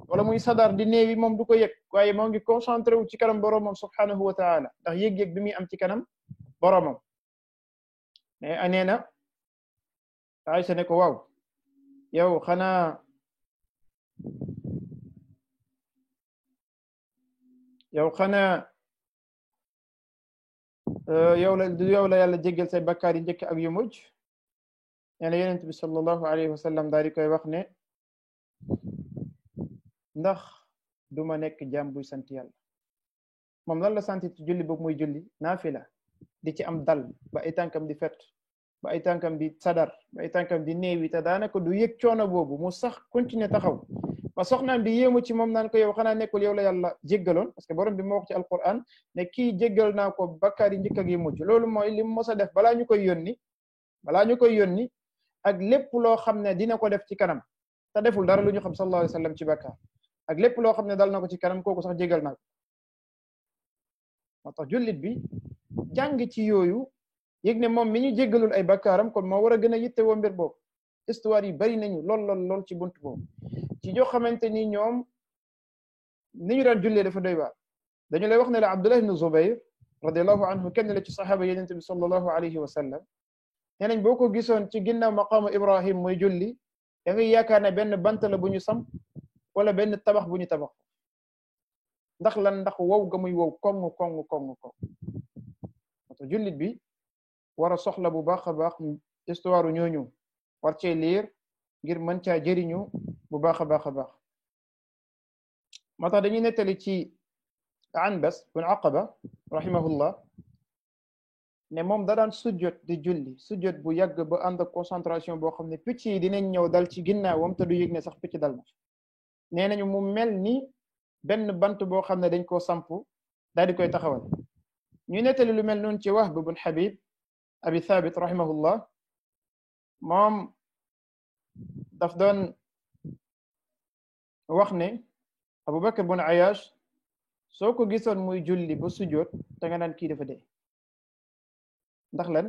wala muy sadar di néewi moom du ko yëg waaye moo ngi concentré wu ci kanam boromam subhanahu wa taala ndax yëg-yëg bi muy am ci kanam boromam mais nee na Aïcha ne ko waaw yow xanaa yow la yàlla jéggal say bakkaar yi njëkk ak yu mujj nee na yonent bi sallallahu alayhi wa sallam daal di koy wax ne ndax duma nekk jaam buy sant yàlla moom lan la sant ci julli boobu muy julli naafila di ci am dal ba ay tànkam di fet ba ay tànkam di sadar ba ay tànkam di néewi te daanaka du yëg coono boobu mu sax continuer taxaw ba soxnaam di yéemu ci moom naan ko yow xanaa nekkul yow la yàlla jéggaloon parce que borom bi moo wax ci alquran ne kii jéggal naa ko bakkaar yi njëkk ak yi mujj loolu mooy li mu mos a def balaa ñu koy yónni ak lépp loo xam ne dina ko def ci kanam te deful dara lu ñu xam sallallahu alayhi wa sallam ci bakkaar ak lépp loo xam ne dal na ko ci kanam kooku sax jégal naa ko moo tax jullit bi jàng ci yooyu yëg ne moom mi ñu jégalul ay bakkaaram kon moo war a gën a yitte woo mbir boobu histoire yi bari nañu lool ci buntu boobu ci ñoo xamante ni ñoom ni ñu daan jullee dafa doy waar dañu lay wax ne la Abdullah ibn Zubayr radiallahu anhu kenn la ci saxaaba yonent bi sallallahu alayhi wa sallam nee nañ boo ko gisoon ci ginnaaw maqaamu Ibrahim muy julli da ngay yaakaar ne benn bant la bu ñu sam wala benn tabax bu ñu tabax ndax lan ndax wow ga muy wow koŋ to jullit bi war a soxla bu baax a baax histoire ñooñu war cee liir ngir mën caa jëriñu bu baax a baax moo tax dañuy nettali ci Anbas bun Aqaba rahimahullah ne moom da daan sujjot di julli sujjot bu yàgg ba ànd ak concentration boo xam ne picc yi dinañ ñëw dal ci ginnaawam te du yëg ne sax picc dal na nee nañu mu mel ni benn bant boo xam ne dañ koo samp daal di koy taxawal ñu nettali lu mel noonu ci Wahb bun Habib abi Thabit rahimahullah moom daf doon wax ne Abu Bakr bun Ayash soo ko gisoon muy julli ba sujjoot te nga naan kii dafa dee ndax lan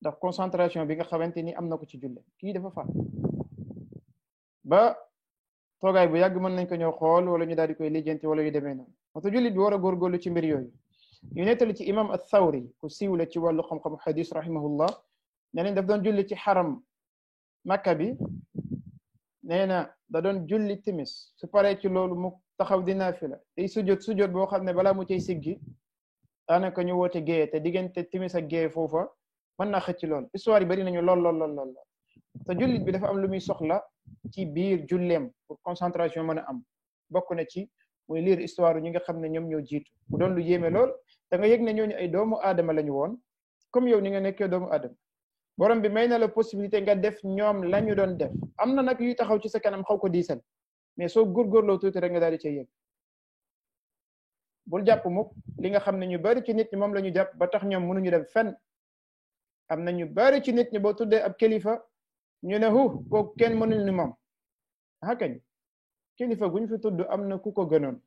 ndax concentration bi nga xamante ni am na ko ci julle kii dafa faat ba toogaay bu yàgg mën nañ ko ñëw xool wala ñu daal di koy lijjanti wala yu demee noonu moo tax jullit bi war a góorgóorlu ci mbir yooyu ñu nettali ci imam ath-Thawri ku siiw la ci wàllu xam-xamu xadis rahimahullah nee nañ daf doon julli ci xaram Makka bi nee na da doon julli timis su paree ci loolu mu taxaw di naafila day sujjoot boo xam ne balaa mu cay siggi daanaka ñu woote géeye te diggante timis ak géeye foofa mën naa xëcc lool histoire yi bari nañu lool te jullit bi dafa am lu muy soxla ci biir julleem pour concentration mën a am bokk na ci muy lire histoire ñi nga xam ne ñoom ñoo jiitu mu doon lu yéeme lool te nga yëg ne ñooñu ay doomu aadama lañu woon comme yow ni nga nekkee doomu aadama borom bi may na la possibilité nga def ñoom la ñu doon def am na nag yuy taxaw ci sa kanam xaw ko diisal mais soo góorgóorloo tuuti rek nga daal di cay yëg bul jàpp mukk li nga xam ne ñu bari ci nit ñi moom la ñu jàpp ba tax ñoom mënuñu dem fenn am na ñu bari ci nit ñi boo tuddee ab kilifa ñu ne kooku kenn mënul ni moom kañ kilifa guñ fi tudd am na ku ko gënoon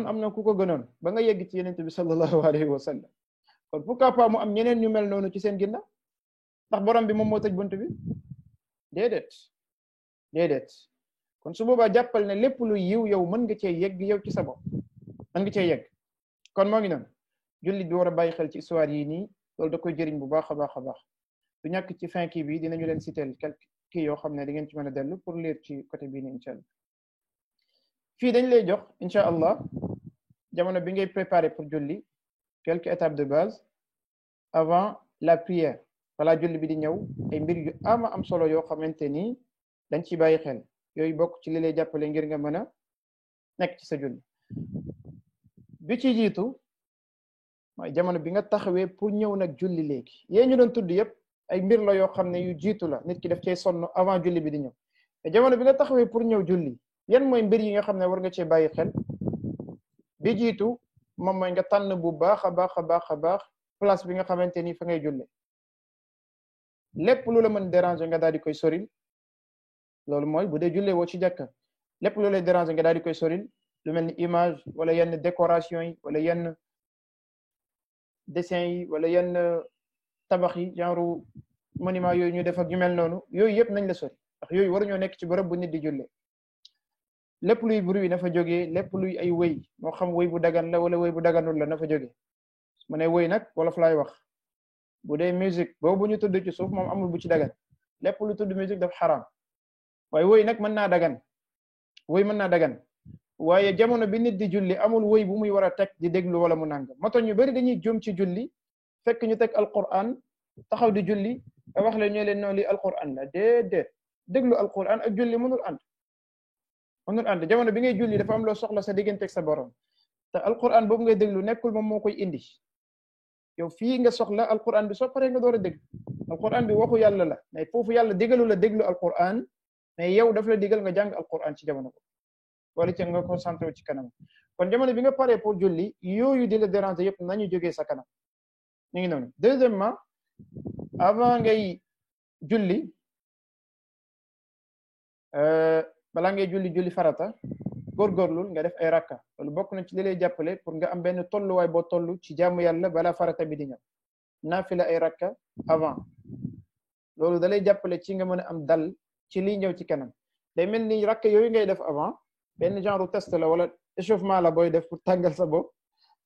am na ku ko gënoon ba nga yegg ci yenente bi sallallahu alayhi wa sallam kon pourquoi pas mu am ñeneen ñu mel noonu ci seen ginnaaw ndax borom bi moom moo tëj bunt bi déedéet kon su boobaa jàppal ne lépp lu yiw yow mën nga cee yegg yow ci sa bopp mën nga cee yegg kon moo ngi noonu jullit bi war a bàyyi xel ci histoire yi nii loolu da koy jëriñ bu baax a baax a baax du ñàkk ci fin kii bi dinañu leen citer quelques kii yoo xam ne di ngeen ci mën a dellu pour lire ci côté bii nii incha allah fii dañ lay jox incha allah jamono bi ngay préparer pour julli quelques étapes de base avant la prière wala julli bi di ñëw ay mbir yu am solo yoo xamante ni dañ ci bàyyi xel yooyu bokk ci li lay jàppale ngir nga mën a nekk ci sa julli bi ci jiitu mooy jamono bi nga taxawee pour ñëw nag julli léegi yee ñu doon tudd yépp ay mbir la yoo xam ne yu jiitu la nit ki daf cee sonn avant julli bi di ñëw te jamono bi nga taxawee pour ñëw julli yan mooy mbir yi nga xam ne war nga cee bàyyi xel bi jiitu moom mooy nga tànn bu baax a baax place bi nga xamante ni fa ngay julle lépp lu la mën déranger nga daal di koy soril loolu mooy bu dee julle woo ci jàkka lépp lu lay déranger nga daal di koy soril lu mel ni image wala yenn décoration yi wala yenn dessin yi wala yenn tabax yi genre monument yooyu ñu def ak yu mel noonu yooyu yëpp nañ la sori ndax yooyu waruñoo nekk ci bërëb bu nit di julle lépp luy bruit na fa jógee lépp luy ay wëy moo xam wëy bu dagan la wala wëy bu daganul la na fa jógee mu ne wëy nag wolof laay wax bu dee musique boobu ñu tudd ci suuf moom amul bu ci dagan lépp lu tudd musique daf xaraam waaye wëy nag mën naa dagan wëy mën naa dagan waaye jamono bi nit di julli amul wëy bu muy war a teg di déglu wala mu nangam moto ñu bari dañuy jum ci julli fekk ñu teg alquran taxaw di julli te wax leen ñoo leen noonu li alquran la déedéet déglu alquran ak julli mënul ànd jamono bi ngay julli dafa am loo soxla sa digganteeg sa borom te alquran boobu ngay déglu nekkul moom moo koy indi yow fii nga soxla alquran bi soo paree nga door a déglu alquran bi waxu yàlla la mais foofu yàlla digalu la déglu alquran mais yow daf la digal nga jàng alquran ci jamono ko wala ci nga concentré wu ci kanam kon jamono bi nga paree pour julli yooyu di la déranger yëpp nañu jógee sa kanam ñu ngi noonu deuxièmement avant ngay julli balaa ngay julli farata góorgóorlul nga def ay rakka loolu bokk na ci li lay jàppale pour nga am benn tolluwaay boo toll ci jaamu yàlla balaa farata bi di ñëw naafila ay rakka avant loolu da lay jàppale ci nga mën a am dal ci liy ñëw ci kanam day mel ni rakka yooyu ngay def avant benn genre test la wala échauffement la booy def pour tàngal sa bopp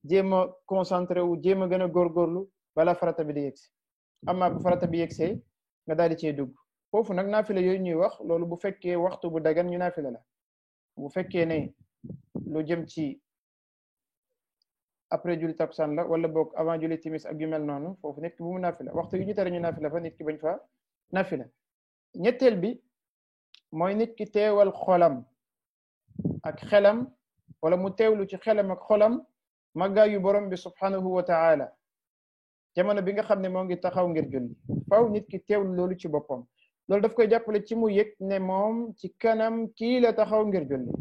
jéem a concentré wu jéem a gën a góorgóorlu balaa farata bi di yegsi amaa bu farata bi yegsee nga daal di cee dugg foofu nag naafila yooyu ñuy wax loolu bu fekkee waxtu bu dagan ñu naafila la bu fekkee ne lu jëm ci après julli takkusaan la wala boog avant julli timis ak yu mel noonu foofu nit ki bu mu naafila waxtu yu ñu tere ñu naafila fa nit ki bañ fa naafila ñetteel bi mooy nit ki teewal xolam ak xelam wala mu teewlu ci xelam ak xolam màggaayu borom bi subhanahu wa ta'ala jamono bi nga xam ne moo ngi taxaw ngir julli faaw nit ki teewlu loolu ci boppam loolu daf koy jàppale ci mu yëg ne moom ci kanam kii la taxaw ngir julli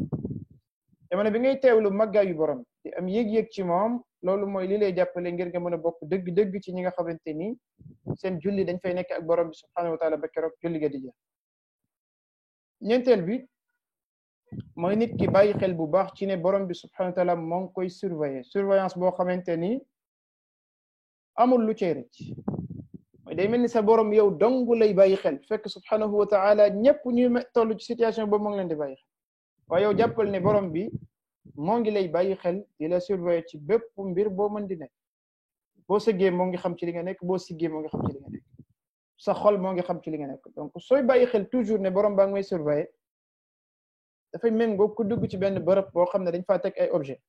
jamono bi ngay teewlu màggaayu borom di am yëg-yëg ci moom loolu mooy li lay jàppale ngir nga mën a bokk dëgg-dëgg ci ñi nga xamante ni seen julli dañ fay nekk ak borom bi subhanahu wa ta'ala ba keroog julli ga di jeex ñeenteel bi mooy nit ki bàyyi xel bu baax ci ne borom bi subhanahu wa ta'ala moo ngi koy surveiller surveillance boo xamante ni amul lu cay rëcc mooy day mel ni sa borom yow dong lay bàyyi xel fekk subhanahu wa ta'ala ñëpp ñuy toll ci situation boobu moo ngi leen di bàyyi xel waaye yow jàppal ne borom bi moo ngi lay bàyyi xel di la surveiller ci bépp mbir boo mën di nekk boo sëggee moo ngi xam ci li nga nekk boo siggee moo ngi xam ci li nga nekk sa xol moo ngi xam ci li nga nekk donc sooy bàyyi xel toujours ne borom baa ngi may surveiller dafay méngoo ku dugg ci benn bërëb boo xam ne dañ faa teg ay objet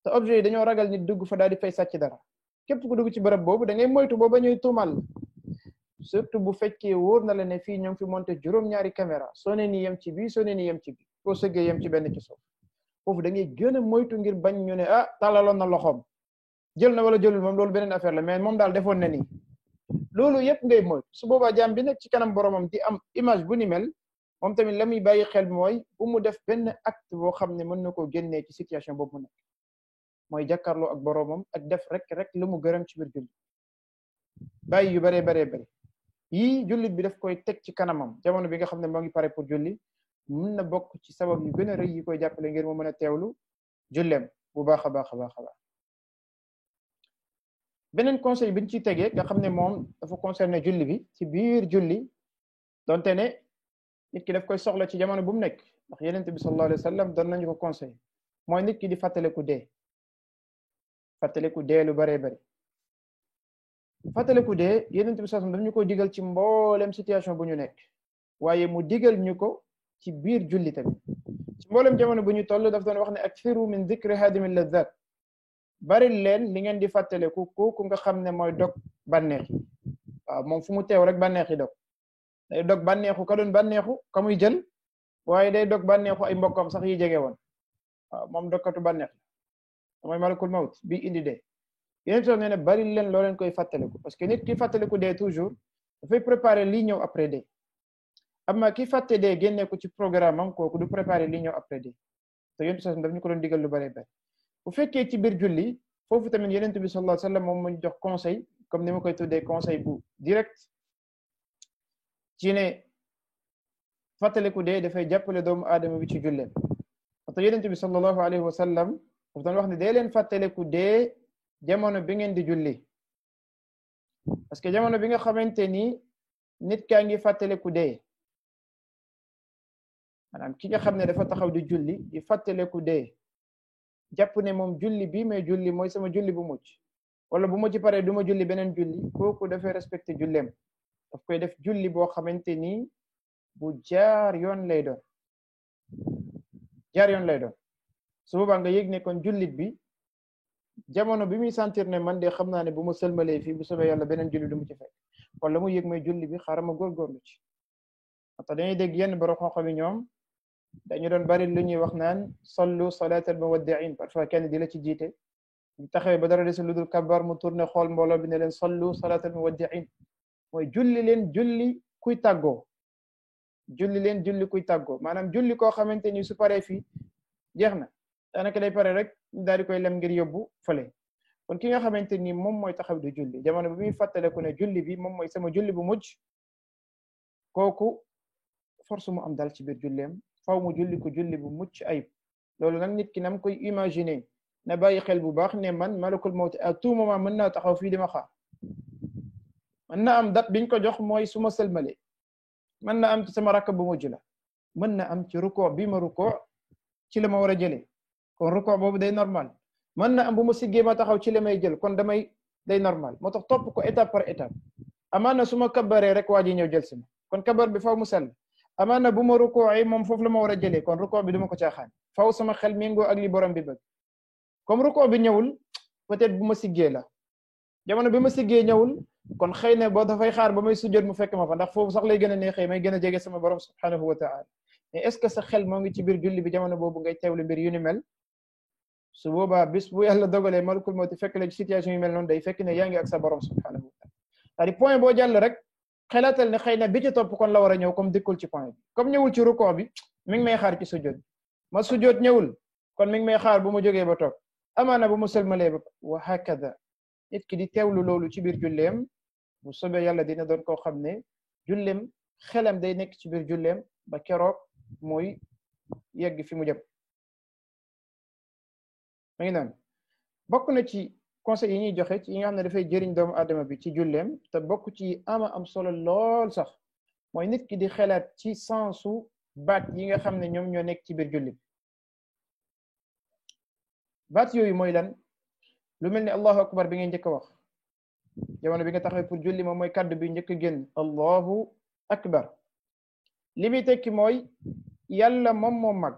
te objet yi dañoo ragal nit dugg fa daal di fay sàcc dara képp ku dugg ci bërëb boobu da ngay moytu booba ñuy tuumal surtout bu fekkee wóor na la ne fii ñoo ngi fi monté juróom-ñaari caméra soo ne nii yem ci bii soo ne nii yem ci bii boo sëggee yem ci benn ci suuf foofu da ngay gën a moytu ngir bañ ñu ne ah tàllaloon na loxoom jël na wala jëlul moom loolu beneen affaire la mais moom daal defoon na nii loolu yëpp ngay moytu su boobaa jaam bi nekk ci kanam boromam di am image bu ni mel moom tamit la muy bàyyi xel mooy bu mu def benn acte boo xam ne mën na koo génnee ci situation boobu mu nekk mooy jàkkaarloo ak boromam ak def rek lu mu gërëm ci biir julli bàyyi yu baree bëri yii jullit bi daf koy teg ci kanamam jamono bi nga xam ne moo ngi pare pour julli mën na bokk ci sabab yu gën a rëy yi koy jàppale ngir mu mën a teewlu julleem bu baax a baax a baax a baax beneen conseil bi ñu ciy tegee nga xam ne moom dafa concerné julli bi ci biir julli donte ne nit ki daf koy soxla ci jamono bu mu nekk ndax Yonent bi sallallahu alayhi wa sallam doon nañu ko conseil mooy nit ki di fàttaliku dee lu baree bëri fàttaliku dee Yonent bi sallallahu alayhi wa sallam daf ñu ko digal ci mboolem situation bu ñu nekk waaye mu digal ñu ko ci biir julli tamit ci mboolem jamono bu ñu toll daf doon wax ne akthiru min dhikri hadimi ladhat bari leen li ngeen di fàttaliku kooku nga xam ne mooy dog bànneex yi waaw moom fu mu teew rek bànneex yi dog day dog bànneexu ka doon bànneexu ka muy jël waaye day dog bànneexu ay mbokkam sax yi jege woon waaw moom dogkatu bànneex la mooy malakul mawt bi indi dee yéen itam nee na bari leen loo leen koy fàttaliku parce que nit ki fàttaliku dee toujours dafay préparer lii ñëw après dee amma ki fàtte dee génne ko ci programme am kooku du préparer lii ñëw après dee te yéen itam daf ñu ko doon digal lu bari bari bu fekkee ci biir julli foofu tamit Yonent bi sallallahu alayhi wa sallam moom mu jox conseil comme ni ma koy tuddee conseil bu direct ci ne fàttaliku dee dafay jàppale doomu aadama bi ci julleem te Yonent bi sallallahu alayhi wa sallam daf doon wax ne dee leen fàttaliku dee jamono bi ngeen di julli parce que jamono bi nga xamante ni nit kaa ngi fàttaliku dee maanaam ki nga xam ne dafa taxaw di julli di fàttaliku dee jàpp ne moom julli bi may julli mooy sama julli bu mucc wala bu ma ci paree du ma julli beneen julli kooku dafay respecté julleem daf koy def julli boo xamante ni bu jaar yoon lay doon su boobaa nga yëg ne kon jullit bi jamono bi muy sentir ne man de xam naa ne bu ma sëlmalee fii bu soobee yàlla beneen julli du mu ci fekk kon la mu yëg mooy julli bi xaaral ma góorgóorlu ci te dañuy dégg yenn borom xam-xam yi ñoom dañu doon bari lu ñuy wax naan sallu salatal muwaddi'in parfois kenn di la ci jiite ñu taxawee ba dara desul lu dul kabar mu tourné xool mbooloo bi ne leen sallu salatal muwaddi'in mooy julli leen julli kuy tàggoo maanaam julli koo xamante ni su paree fii jeex na daanaka day pare rek daal di koy lem ngir yóbbu fële kon ki nga xamante ni moom mooy taxaw di julli jamono bi muy fàttaleku ne julli bi moom mooy sama julli bu mujj kooku force mu am dal ci biir julleem faw mu julli ko julli bu mucc ayib loolu nag nit ki nam koy imaginer na bàyyi xel bu baax ne man malakul mawt à tout moment mën naa taxaw fii di ma xaar mën na am date biñ ko jox mooy su ma sëlmalee mën na am ci sama rakk bu mujj la mën na am ci ruko bi ma ruko ci la ma war a jëlee kon ruko boobu day normal mën na am bu ma siggee ma taxaw ci la may jël kon day normal moo tax topp ko étape par étape amaana su ma kabaree rek waa ji ñëw jël si ma kon kabar bi faw mu sell amaana bu ma ruko yi moom foofu la ma war a jëlee kon ruko bi du ma ko caaxaan faw sama xel méngoo ak li borom bi bëgg comme ruko bi ñëwul peut-être bu ma siggee la jamono bi ma siggee ñëwul kon xëy na boo dafay xaar ba may sujjoot mu fekk ma fa ndax foofu sax lay gën a neexee may gën a jege sama borom subhanahu wa ta'ala mais est-ce que sa xel moo ngi ci biir julli bi jamono boobu ngay teewlu mbir yu ni mel su boobaa bis bu yàlla dogalee malakul mawti fekk la ci situation yu mel noonu day fekk ne yaa ngi ak sa borom subhanahu wa ta'ala c'est-à-dire point boo jàll rek xelaatal ne xëy na bi ci topp kon la war a ñëw comme dikkul ci point bi comme ñëwul ci ruko bi mi ngi may xaar ci sujjoot ma sujjoot ñëwul kon mi ngi may xaar bu ma jógee ba toog amaana bu mu sëlmalee ba wa hakada nit ki di teewlu loolu ci biir julleem bu soobee yàlla dina doon koo xam ne julleem xelam day nekk ci biir julleem ba keroog mooy yegg fi mu jëm ma ngi naan bokk na ci conseil yi ñuy joxe ci yi nga xam ne dafay jëriñ doomu aadama bi ci julleem te bokk ci am solo lool sax mooy nit ki di xelaat ci sensu baat yi nga xam ne ñoom ñoo nekk ci biir julli baat yooyu mooy lan lu mel ni allahu akbar bi ngay njëkk a wax jamono bi nga taxawee pour julli moom mooy kaddu bi njëkk a génn allahu akbar li muy tekki mooy yàlla moom moo mag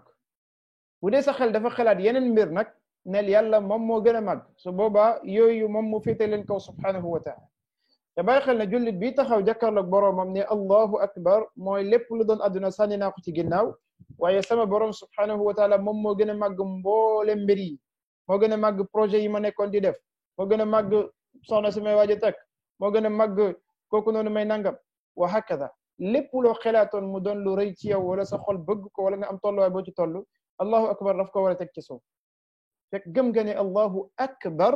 bu dee sa xel dafa xelaat yeneen mbir nag neel yàlla moom moo gën a mag su boobaa yooyu moom mu féete leen kaw subhanahu wa taala te bàyyi xel ne jullit bi taxaw jàkkaarloog boroomam ne allahu akbar mooy lépp lu doon àdduna sànni naa ko ci ginnaaw waaye sama borom subhanahu wa taala moom moo gën a màgg mboole mbir yi moo gën a màgg projet yi ma nekkoon di def moo gën a màgg soxna si may waaj a takk moo gën a màgg kooku noonu may nangam wa hakada lépp loo xelaatoon mu doon lu rëy ci yow wala sa xol bëgg ko wala nga am tolluwaay boo ci toll allahu akbar daf ko war a teg ci suuf fekk gëm nga ne allahu akbar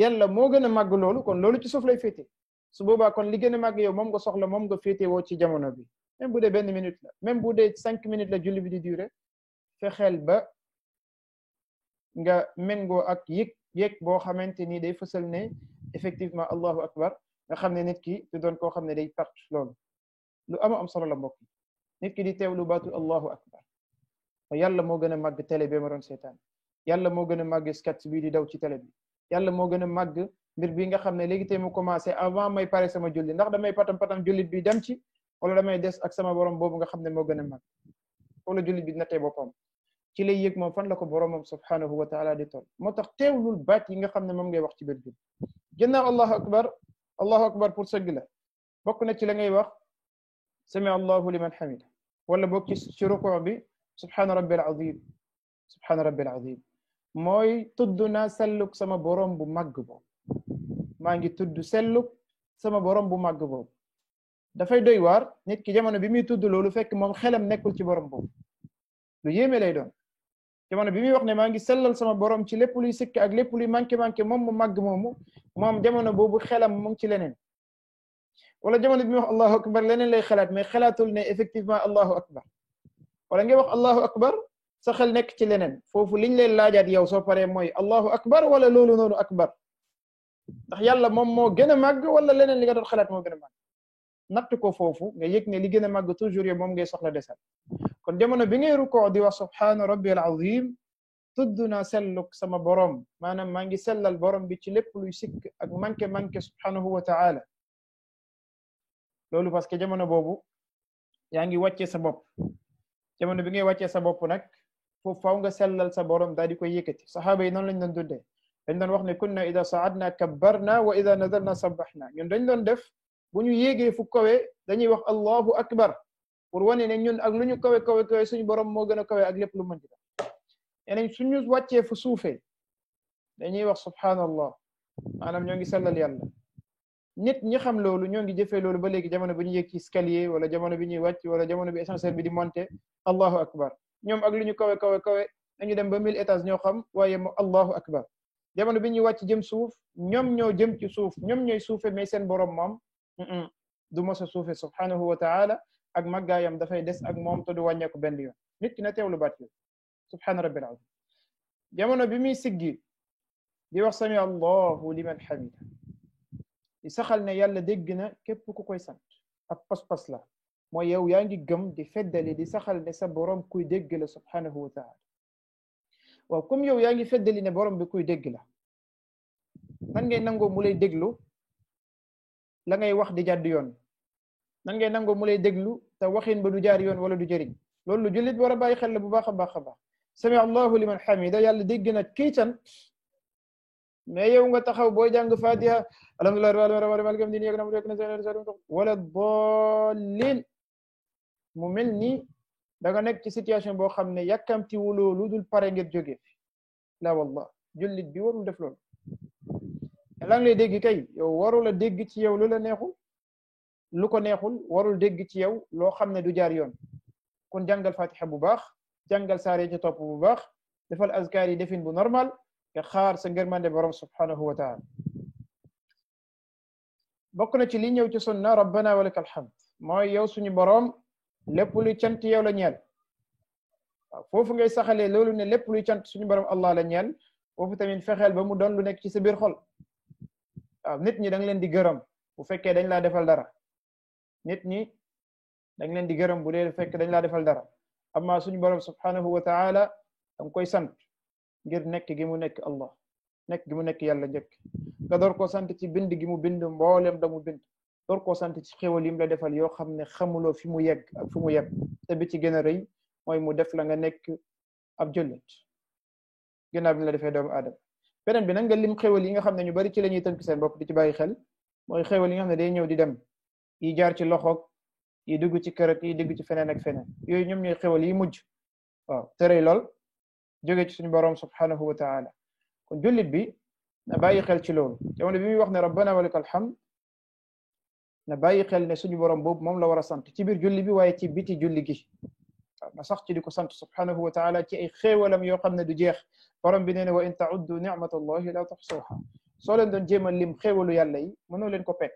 yàlla moo gën a màgg loolu kon loolu ci suuf lay féete su boobaa kon li gën a màgg yow moom nga soxla moom nga féete woo ci jamono bi même bu dee benn minute la même bu dee 5 minutes la julli bi di duré fexeel ba nga méngoo ak yëg boo xamante ni day fësal ne effectivement allahu akbar nga xam ne nit ki du doon koo xam ne day perte loolu lu am solo la mbokk nit ki di teewlu baatu allahu akbar yàlla moo gën a màgg télé bi ma doon seetaan yàlla moo gën a màgg sketch bi di daw ci télé bi yàlla moo gën a màgg mbir bi nga xam ne léegi tey mu commencé avant may pare sama julli ndax damay patam jullit bi dem ci wala damay des ak sama borom boobu nga xam ne moo gën a màgg wala jullit bi nattee boppam ci lay yëg moom fan la ko boromam subhanahu wa taala di toll moo tax teewlul baat yi nga xam ne moom ngay wax ci biir julli ginnaaw allahu akbar pour sëgg la bokk na ci la ngay wax sami allahu liman hamida wala bokk ci rukuu bi subhana rabbil azim mooy tudd naa selluk sama borom bu màgg boobu maa ngi tudd selluk sama borom bu màgg boobu dafay doy waar nit ki jamono bi muy tudd loolu fekk moom xelam nekkul ci borom boobu lu yéeme lay doon jamono bi muy wax ne maa ngi sellal sama borom ci lépp luy sikk ak lépp luy manqué moom mu màgg moomu moom jamono boobu xelam mu ngi ci leneen wala jamono bi muy wax allahu akbar leneen lay xalaat mais xalaatul ne effectivement allahu akbar wala ngay wax allahu akbar sa xel nekk ci leneen foofu liñ leen laajaat yow soo paree mooy allahu akbar wala loolu noonu akbar ndax yàlla moom moo gën a màgg wala leneen li nga doon xalaat moo gën a màgg natt ko foofu nga yëg ne li gën a màgg toujours yow moom ngay soxla desal kon jamono bi ngay rukoo di wax subhaana rabbil azim tudd naa selluk sama borom maanaam maa ngi sellal borom bi ci lépp luy sikk ak manqué subhanahu wa ta'ala loolu parce que jamono boobu yaa ngi wàccee sa bopp jamono bi ngay wàccee sa bopp nag foofu faaw nga sellal sa borom daal di koy yëkkati saxaaba yi noonu lañ doon dundee dañ doon wax ne kunna ida saadna kabbarna wa ida nazalna sabbahna ñun dañ doon def bu ñu yéegee fu kawe dañuy wax allahu akbar pour wane ne ñun ak lu ñu kawe suñu borom moo gën a kawe ak lépp lu mën di def yeneen suñu wàccee fu suufee dañuy wax subhanallah maanaam ñoo ngi sellal yàlla nit ñi xam loolu ñoo ngi jëfee loolu ba léegi jamono bi ñu yéeg ci escalier wala jamono bi ñuy wàcc wala jamono bi ascenseur bi di monter allahu akbar ñoom ak lu ñu kawe dañu dem ba 1000 étages ñoo xam waaye mo allahu akbar jamono bi ñuy wàcc jëm suuf ñoom ñoo jëm ci suuf ñoom ñooy suufe mais seen borom moom du mos a suufe subhanahu wa ta'ala ak màggaayam dafay des ak moom te du wàññeeku benn yoon nit ki na teewlu baat yo subhana rabbil azim jamono bi muy siggi di wax sami allahu liman hamida di saxal ne yàlla dégg na képp ku koy sant ak pas-pas la mooy yow yaa ngi gëm di feddali di saxal ne sa borom kuy dégg la subhanahu wa ta'ala waaw comme yow yaa ngi feddali ne borom bi kuy dégg la nan ngay nangoo mu lay déglu la ngay wax di jàdd yoon nan ngay nangoo mu lay déglu te waxin ba du jaar yoon wala du jëriñ loolu lu jullit war a bàyyi xel la bu baax a baax a baax sami allahu liman hamida yàlla dégg na kii can mais yow nga taxaw booy jàng fatiha alhamdulillahi rabbil alamin maliki yawmid din wala dallin mu mel ni da nga nekk ci situation boo xam ne yàkkamti wuloo lu dul pare ngir jóge la wallah jullit bi warul def loolu la nga lay dégg kay yow warul a dégg ci yow lu la neexul lu ko neexul warul dégg ci yow loo xam ne du jaar yoon kon jàngal fatiha bu baax jàngal saare ci topp bu baax defal azkar yi defin bu normal nga xaar sa ngërmande borom subhanahu wa ta'ala bokk na ci li ñëw ci sunna rabbana wa lakal hamd mooy yow suñu borom lépp luy cant yow la ñeel waaw foofu ngay saxalee loolu ne lépp luy cant suñu borom allah la ñeel foofu tamit fexeel ba mu doon lu nekk ci sa biir xol waaw nit ñi da nga leen di gërëm bu fekkee dañ laa defal dara nit ñi da nga leen di gërëm bu dee fekk dañ laa defal dara amma suñu borom subhanahu wa ta'ala da nga koy sant ngir nekk gi mu nekk Allah nekk gi mu nekk yàlla njëkk nga door koo sant ci bind gi mu bind mboolem da mu bind door koo sant ci xéwal yi mu la defal yoo xam ne xamuloo fi mu yegg ak fi mu yegg te bi ci gën a rëy mooy mu def la nga nekk ab jullit ginnaaw bi la defee doomu aadama beneen bi nag nga lim xéwal yi nga xam ne ñu bari ci la ñuy tënk seen bopp di ci bàyyi xel mooy xéwal yi nga xam ne day ñëw di dem yi jaar ci loxoog yi dugg ci kër ak yi dugg ci feneen ak feneen yooyu ñoom ñooy xéwal yi mujj waaw te rëy lool jóge ci suñu borom subhanahu wa ta'ala kon jullit bi na bàyyi xel ci loolu jamono bi muy wax ne rabbana wa lakal hamd na bàyyi xel ne suñu borom boobu moom la war a sant ci biir julli bi waaye ci biti julli gi na sax ci di ko sant subhanahu wa taala ci ay xéewalam yoo xam ne du jeex borom bi nee ne wa in tauddu nicmatallahi la tuxsuha soo leen doon jéem a lim xéewalu yàlla yi mënoo leen ko pet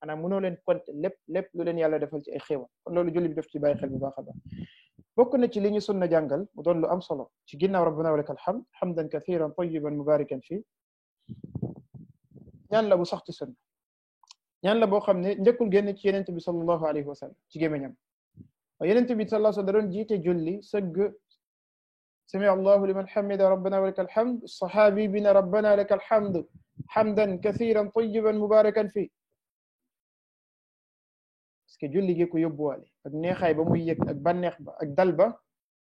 maanaam mënoo leen compter lépp lu leen yàlla defal ci ay xéewal kon loolu julli bi def ci bàyyi xel bu baax a baax bokk na ci li ñu sunna jàngal mu doon lu am solo ci ginnaaw rabbana wa lakal hamd hamdan kathiran tayyiban mubarakan fi ñaan la bu sax ci sunna ñaan la boo xam ne njëkkul génn ci yenente bi sallallahu alayhi wa sallam ci gémmiñam waaye yenente bi sallallahu alayhi wa sallam da doon jiite julli sëgg sami allahu liman hamida rabbana wa lakal hamd sahabi bi ne rabbana lakal hamd hamdan kathiran tayyiban mubarakan fi parce que julli gi ko yóbbuwaale ak neexaay ba muy yëg ak bànneex ba ak dal ba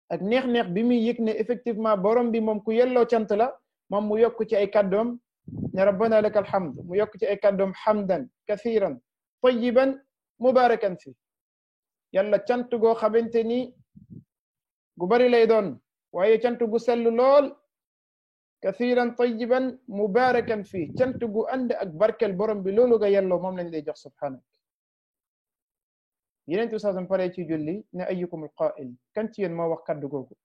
ak neex-neex bi muy yëg ne effectivement borom bi moom ku yelloo cant la moom mu yokk ci ay kàddoom ne rabbana lakal hamd mu yokk ci ay kàddoom hamdan kathiran tayyiban mubarakan fi yàlla cant goo xamante ni gu bari lay doon waaye cant gu sell lool kathiran tayyiban mubarakan fi cant gu ànd ak barkel borom bi loolu nga yelloo moom lañ lay jox subhanak yeneen tu saasam pare ci julli ne ayyukum alqaa'il kan ci yéen moo wax kaddu googu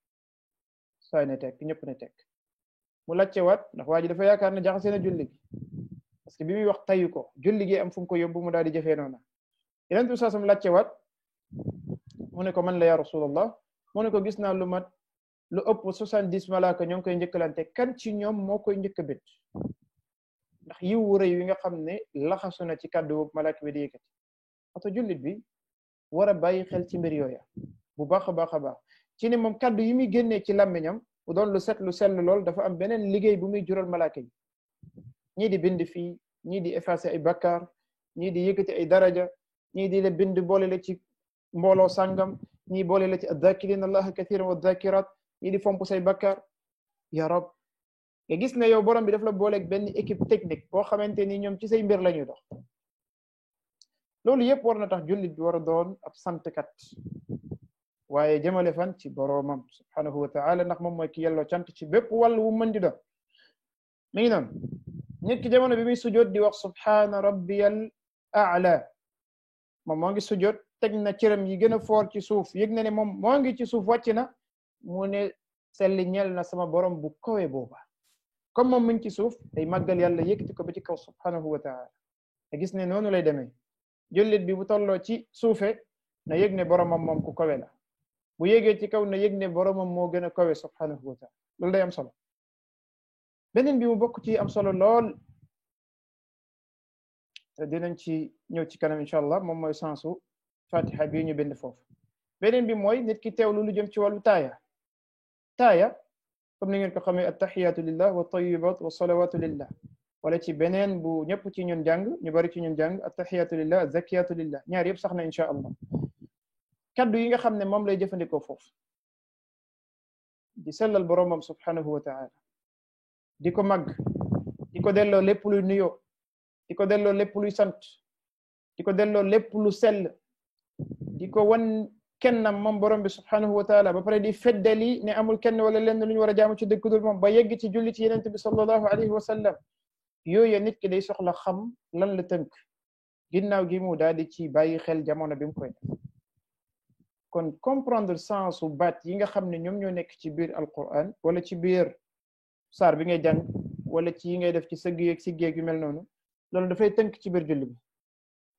saay ne tekk ñëpp ne tekk mu lacce waat ndax waa ji dafa yaakaar ne jaxasee na julli gi parce que bi muy wax tayu ko julli gi am fu mu ko yóbbu mu daal di jëfee noona yeneen tu saasam lacce waat mu ne ko man la ya rasulallah mu ne ko gis naa lu mat lu ëpp 70 malaaka ñoo ngi koy njëkkalante kan ci ñoom moo koy njëkk a bét ndax yiw wu rëy wi nga xam ne laxasu na ci kaddu boobu malaaka bi di yëkkati oto jullit bi war a bàyyi xel ci mbir yooya bu baax a baax a baax ci ne moom kaddu yi muy génnee ci làmmiñam bu doon lu set lu sell lool dafa am beneen liggéey bu muy jural malaaka yi ñii di bind fii ñii di effacer ay bakkaar ñii di yëkkati ay daraja ñii di la bind boole la ci mbooloo sàngam ñii boole la ci adh-dhakirina allaha kathiran wa dhakirat ñii di fomp say bakkaar ya rab nga gis ne yow borom bi daf la booleeg benn équipe technique boo xamante ni ñoom ci say mbir la ñuy dox loolu yëpp war na tax jullit bi war a doon ab santkat waaye jëmale fan ci boroomam subhanahu wa taala ndax moom mooy ki yelloo cant ci bépp wàll wu mën di doon mi ngi noonu nit ki jamono bi muy sujoot di wax subhana rabbiyal a'la moom moo ngi sujoot teg na cëram yi gën a foor ci suuf yëg na ne moom moo ngi ci suuf wàcc na mu ne selli ñeel na sama borom bu kawe booba comme moom mi ngi ci suuf day màggal yàlla yëkkati ko ba ci kaw subhanahu wa taala te gis ne noonu lay demee jullit bi bu tolloo ci suufe na yëg ne boromam moom ku kawe la bu yégee ci kaw na yëg ne boromam moo gën a kawe subhanahu wa taala loolu day am solo beneen bi mu bokk ci am solo lool te dinañ ci ñëw ci kanam incha allah moom mooy sensu fatiha bii ñu bind foofu beneen bi mooy nit ki teewlu lu jëm ci wàllu taaya comme ni ngeen ko xamee attahiyatu lillah wa tayibat wa salawatu lillah wala ci beneen bu ñëpp ci ñun jàng ñu bari ci ñun jàng attahiyatu lillah zakiyatu lillah ñaar yëpp sax na incha allah kaddu yi nga xam ne moom lay jëfandikoo foofu di sellal boroomam subhanahu wa taala di ko màgg di ko delloo lépp luy nuyoo di ko delloo lépp luy sant di ko delloo lépp lu sell di ko wan kennam moom borom bi subhanahu wa taala ba pare di feddali ne amul kenn wala lenn lu ñu war a jaamu ci dëgg dul moom ba yegg ci julli ci yenente bi sallallahu alayhi wa sallam yooyu nit ki day soxla xam lan la tënk ginnaaw gi mu daal di ci bàyyi xel jamono bi mu koy def kon comprendre sensu baat yi nga xam ne ñoom ñoo nekk ci biir alquran wala ci biir saar bi ngay jàng wala ci yi ngay def ci sëgg yeeg siggeeg yu mel noonu loolu dafay tënk ci biir julli bi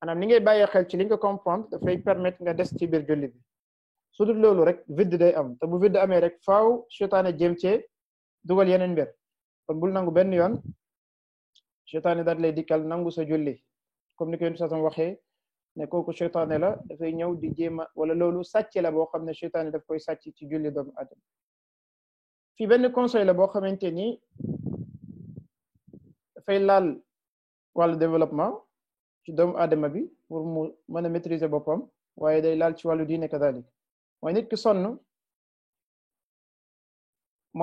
maanaam ni ngay bàyyee xel ci li nga comprendre dafay permettre nga des ci biir julli bi su dul loolu rek vide day am te bu vide amee rek faaw seytaane jéem cee dugal yeneen mbir kon bul nangu benn yoon seytaane daal lay dikkal nangu sa julli comme ni ko yéen sasam waxee ne kooku seytaane la dafay ñëw di jéema wala loolu sàcc la boo xam ne seytaane daf koy sàcc ci julli doomu adama fii benn conseil la boo xamante ni dafay laal wàllu développement ci doomu adama bi pour mu mën a maîtriser boppam waaye day laal ci wàllu diine kadalik mooy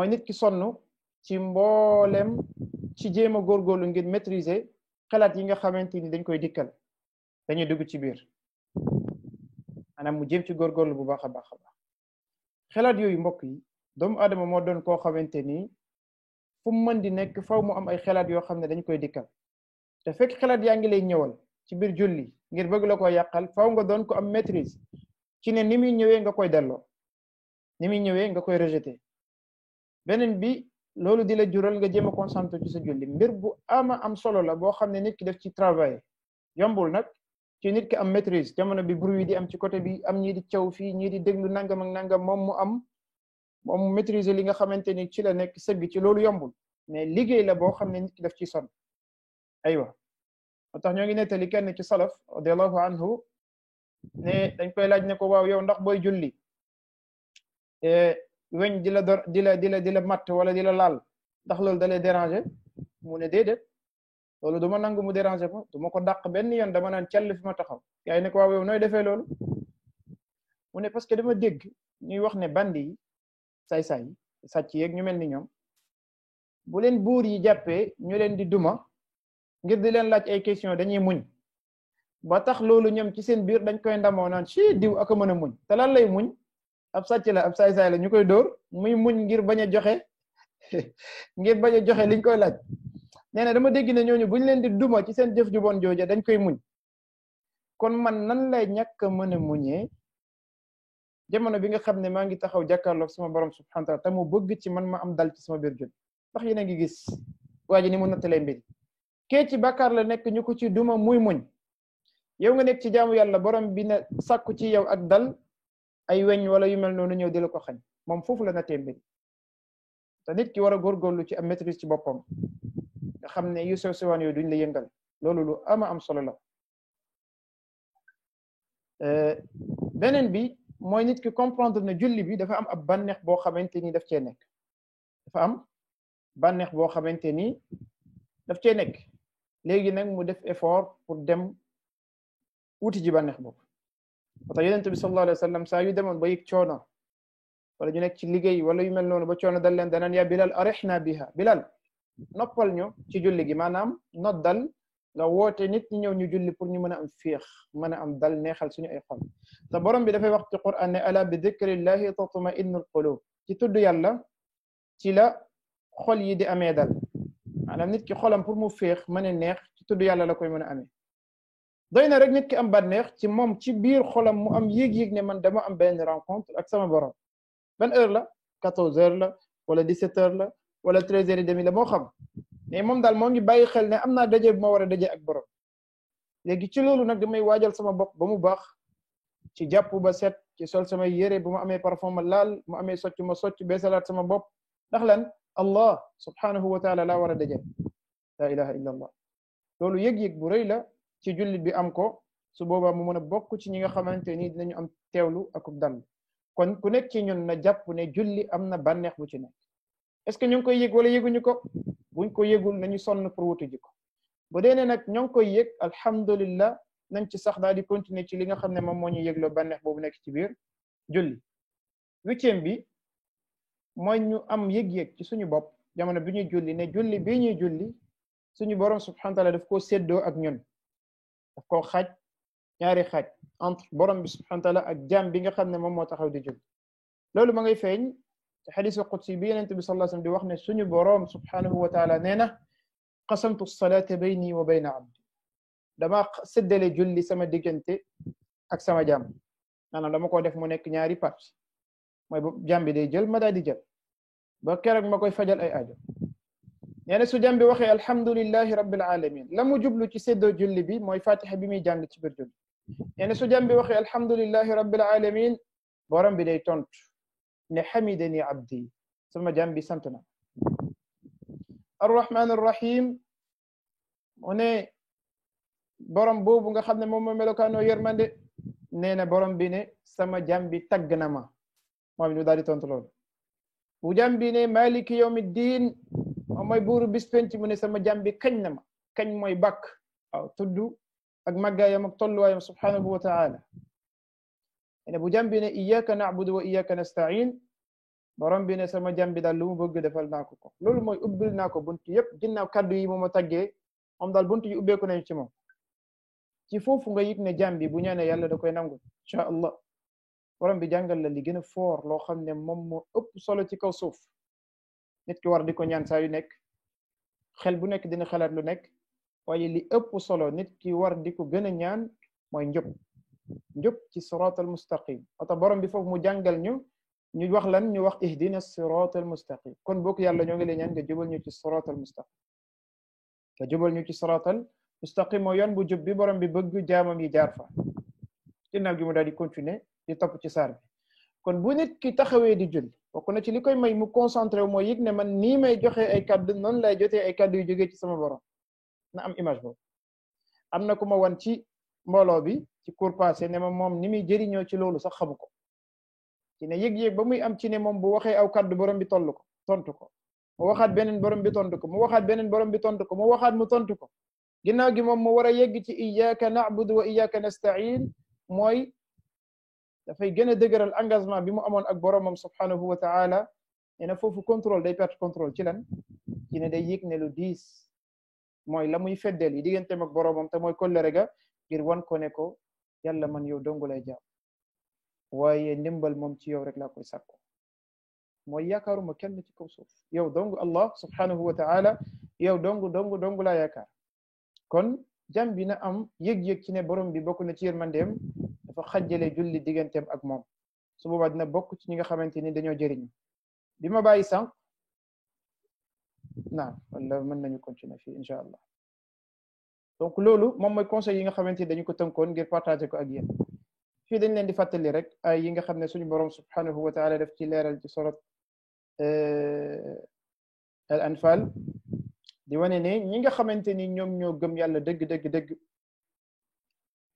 nit ki sonn ci mboolem ci jéem a góorgóorlu ngir maîtriser xalaat yi nga xamante ni dañ koy dikkal dañuy dugg ci biir maanaam mu jéem ci góorgóorlu bu baax a baax a baax xalaat yooyu mbokk yi doomu adama moo doon koo xamante ni fu mu mën di nekk faw mu am ay xalaat yoo xam ne dañ koy dikkal te fekk xalaat yaa ngi lay ñëwal ci biir julli ngir bëgg la ko yàqal faaw nga doon ko am maîtrise ci ne ni muy ñëwee nga koy delloo ni muy ñëwee nga koy rejeté beneen bi loolu di la jural nga jéem a concentré ci sa julli mbir bu ama am solo la boo xam ne nit ki def ci travail yombul nag ci nit ki am maîtrise jamono bi bruit di am ci côté bi am ñii di caw fii ñii di déglu nangam ak nangam moom mu maîtriser li nga xamante ni ci la nekk sëgg ci loolu yombul mais liggéey la boo xam ne nit ki def ci sonn aywa moo tax ñoo ngi nettali kenn ci salaf radiallahu anhu ne dañ koy laaj ne ko waaw yow ndax booy julli weñ di la dor di la matt wala di la laal ndax loolu da lay déranger mu ne déedéet loolu du ma nangu mu déranger ko du ma ko dàq benn yoon dama naan cell fi ma taxaw yaay ne ko waaw yow nooy defee loolu mu ne parce que dama dégg ñuy wax ne bandi yi saay-saay yi sàcc yeeg ñu mel ni ñoom bu leen buur yi jàppee ñu leen di duma ngir di leen laaj ay question dañuy muñ ba tax loolu ñoom ci seen biir dañ koy ndamoo naan ci diw ak a mën a muñ te lan lay muñ ab sàcc la ab saay-saay la ñu koy dóor muy muñ ngir bañ a joxe ngir bañ a joxe liñ koy laaj nee na dama dégg ne ñooñu buñ leen di duma ci seen jëf ju bon jooja dañ koy muñ kon man nan lay ñàkk a mën a muñee jamono bi nga xam ne maa ngi taxaw jàkkaarloog sama borom subhanahu wa ta'ala te mu bëgg ci man ma am dal ci sama biir jul ndax yéen a ngi gis waa ji ni mu nattalee mbir kee ci bàkkaar la nekk ñu ko ci duma muy muñ yow nga nekk ci jaamu yàlla borom bi na sàkku ci yow ak dal ay weñ wala yu mel noonu ñëw di la ko xañ moom foofu la nattee mbir te nit ki war a góorgóorlu ci am maîtrise ci boppam nga xam ne yu sew sewaan yooyu duñ la yëngal loolu lu ama am solo la beneen bi mooy nit ki comprendre ne julli bi dafa am ab bànneex boo xamante ni daf cee nekk dafa am bànneex boo xamante ni daf cee nekk léegi nag mu def effort pour dem wuti ji bànneex boobu moo tax yonent bi sallallahu alayhi wa sallam saa yu demoon ba yëg coono wala ñu nekk ci liggéey wala yu mel noonu ba coono dal leen danaan yaa Bilal arihna biha Bilal noppal ñu ci julli gi maanaam noddal nga woote nit ñi ñëw ñu julli pour ñu mën a am féex mën a am dal neexal suñu ay xol te borom bi dafay wax ci Qur'an ne ala bi dhikrillahi tatma'innul qulub ci tudd yàlla ci la xol yi di amee dal maanaam nit ki xolam pour mu féex mën a neex ci tudd yàlla la koy mën a amee doy na rek nit ki am bànneex ci moom ci biir xolam mu am yéeg-yéeg ne man dama am benn rencontre ak sama borom ban heure la 14 heures la wala 17 heures la wala 13 heures et demi la moo xam mais moom daal moo ngi bàyyi xel ne am naa daje bu ma war a daje ak borom léegi ci loolu nag damay waajal sama bopp ba mu baax ci jàpp ba set ci sol samay yére bu ma amee parfum ma laal mu amee socc ma socc beesalaat sama bopp ndax lan Allah subhanahu wa taala laa war a daje la ilaha illa allah loolu yëg-yëg bu rëy la ci jullit bi am ko su boobaa mu mën a bokk ci ñi nga xamante ni dinañu am teewlu ak dal kon ku nekk ci ñun na jàpp ne julli am na bànneex bu ci nekk est-ce que ñu ngi koy yëg wala yëguñu ko buñ ko yëgul nañu sonn pour wutu ji ko bu dee ne nag ñoo ngi koy yëg alhamdulillah nañ ci sax daal di continuer ci li nga xam ne moom moo ñu yëgloo bànneex boobu nekk ci biir julli 8e bi mooy ñu am yëg-yëg ci suñu bopp jamono bi ñuy julli ne julli bii ñuy julli suñu borom subhanahu wa ta'ala daf koo séddoo ak ñun daf koo xaaj ñaari xaaj entre borom bi subhanahu wa ta'ala ak jaam bi nga xam ne moom moo taxaw di julli loolu ma ngay feeñ ci xadisu qudsi bi yonent bi sallallahu alayhi wasallam di wax ne suñu borom subhanahu wa ta'ala nee na qasamtu salata bayni wa bayna abdi dama séddale julli sama diggante ak sama jaam maanaam dama ko def mu nekk ñaari parti mooy jaam bi day jël ma daal di jël ba keroog ma koy fajal ay aajo nee na su jaam bi waxee alhamdulillahi rabbil alamin la mu jublu ci séddoo julli bi mooy fatiha bi muy jàng ci biir julli nee na su jaam bi waxee alhamdulillahi rabbil alamin borom bi day tontu ne hamidani abdi sama jaam bi sant na arrahman arrahim mu ne borom boobu nga xam ne moom moo melokaanoo yërmande nee na borom bi ne sama jaam bi tagg na ma moom ñu daal di tontu loolu bu jaam bi ne maliki yawmiddin moom mooy buuru bis penc mu ne sama jaam bi kañ na ma kañ mooy bàkk waaw tudd ak màggaayam ak tolluwaayam subhanahu wa ta'ala ne bu jaam bi ne iyyaka na'budu wa iyyaka nasta'in borom bi ne sama jaam bi daal lu mu bëgg defal naa ko ko loolu mooy ubbil naa ko buntu yëpp ginnaaw kaddu yi moom a taggee moom daal buntu yi ubbeeku nañu ci moom ci foofu nga yëg ne jaam bi bu ñaanee yàlla da koy nangu insha allah borom bi jàngal la li gën a foor loo xam ne moom moo ëpp solo ci kaw suuf nit ki war di ko ñaan saa yu nekk xel bu nekk dina xalaat lu nekk waaye li ëpp solo nit ki war di ko gën a ñaan mooy njub ci siratal mustaqim ata borom bi foofu mu jàngal ñu wax lan ñu wax ihdina siratal mustaqim kon bokk yàlla ñoo ngi lay ñaan nga jubal ñu ci siratal mustaqim nga jubal ñu ci siratal mustaqim mooy yoon bu jub bi borom bi bëgg jaamam yi jaar fa ginnaaw gi mu daal di continuer di topp ci saar bi kon bu nit ki taxawee di julli bokk na ci li koy may mu concentré wu mooy yëg ne man nii may joxe ay kaddu noonu lay jotee ay kaddu yu jógee ci sama borom na am image boobu am na ku ma wan ci mbooloo bi ci cours passé ne ma moom ni muy jëriñoo ci loolu sax xamu ko ci ne yëg-yëg ba muy am ci ne moom bu waxee aw kaddu borom bi tontu ko mu waxaat beneen borom bi tontu ko mu waxaat beneen borom bi tontu ko mu waxaat mu tontu ko ginnaaw gi moom mu war a yegg ci iyyaka na'budu wa iyyaka nasta'in mooy dafay gën a dëgëral engagement bi mu amoon ak boromam subhanahu wa ta'ala nee na foofu contrôle day perte contrôle ci lan ci ne day yëg ne lu diis mooy la muy feddeel yi digganteem ak boromam te mooy kollere ga ngir wan ko ne ko yàlla man yow dong lay jaam waaye ndimbal moom ci yow rek laa koy sàkko mooy yaakaaruma kenn ci kaw suuf yow dong Allah subhanahu wa ta'ala yow dong laa yaakaar kon jàm bi na am yëg-yëg ci ne borom bi bokk na ci yërmandeem dafa xajjale julli digganteem ak moom su boobaa dina bokk ci ñi nga xamante ni dañoo jëriñu bi ma bàyyi sànq naam wala mën nañu continuer fii incha allah donc loolu moom mooy conseil yi nga xamante ni dañu ko tënkoon ngir partager ko ak yéen fii dañ leen di fàttali rek ay yi nga xam ne suñu borom subhanahu wa taala def ci leeral ci surat al anfal di wane ne ñi nga xamante ni ñoom ñoo gëm yàlla dëgg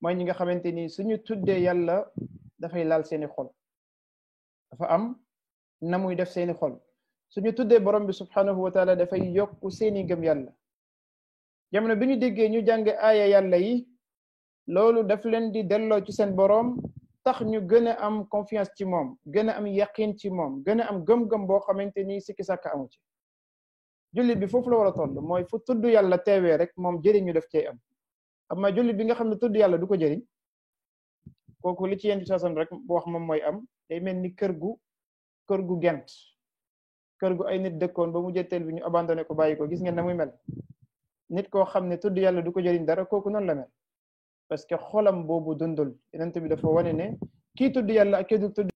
mooy ñi nga xamante ni suñu tuddee yàlla dafay laal seeni xol dafa am na muy def seeni xol suñu tuddee borom bi subhanahu wa taala dafay yokku seeni gëm yàlla jamono bi ñu déggee ñu jàng aaya yàlla yi loolu daf leen di delloo ci seen borom tax ñu gën a am confiance ci moom gën a am yaqin ci moom gën a am gëm-gëm boo xamante ni sikki sàkka amu ci jullit bi foofu la war a toll mooy fu tudd yàlla teewee rek moom jëriñu def cay am amma jullit bi nga xam ne tudd yàlla du ko jëriñ kooku li ci yéen sasam rek wax moom mooy am day mel ni kër gu gent kër gu ay nit dëkkoon ba mu jëtteel bi ñu abandonné ko bàyyi ko gis ngeen na muy mel nit koo xam ne tudd yàlla du ko jëriñ dara kooku noonu la mel parce que xolam boobu dundul Yonent bi dafa wane ne kii tudd yàlla ak kii du tudd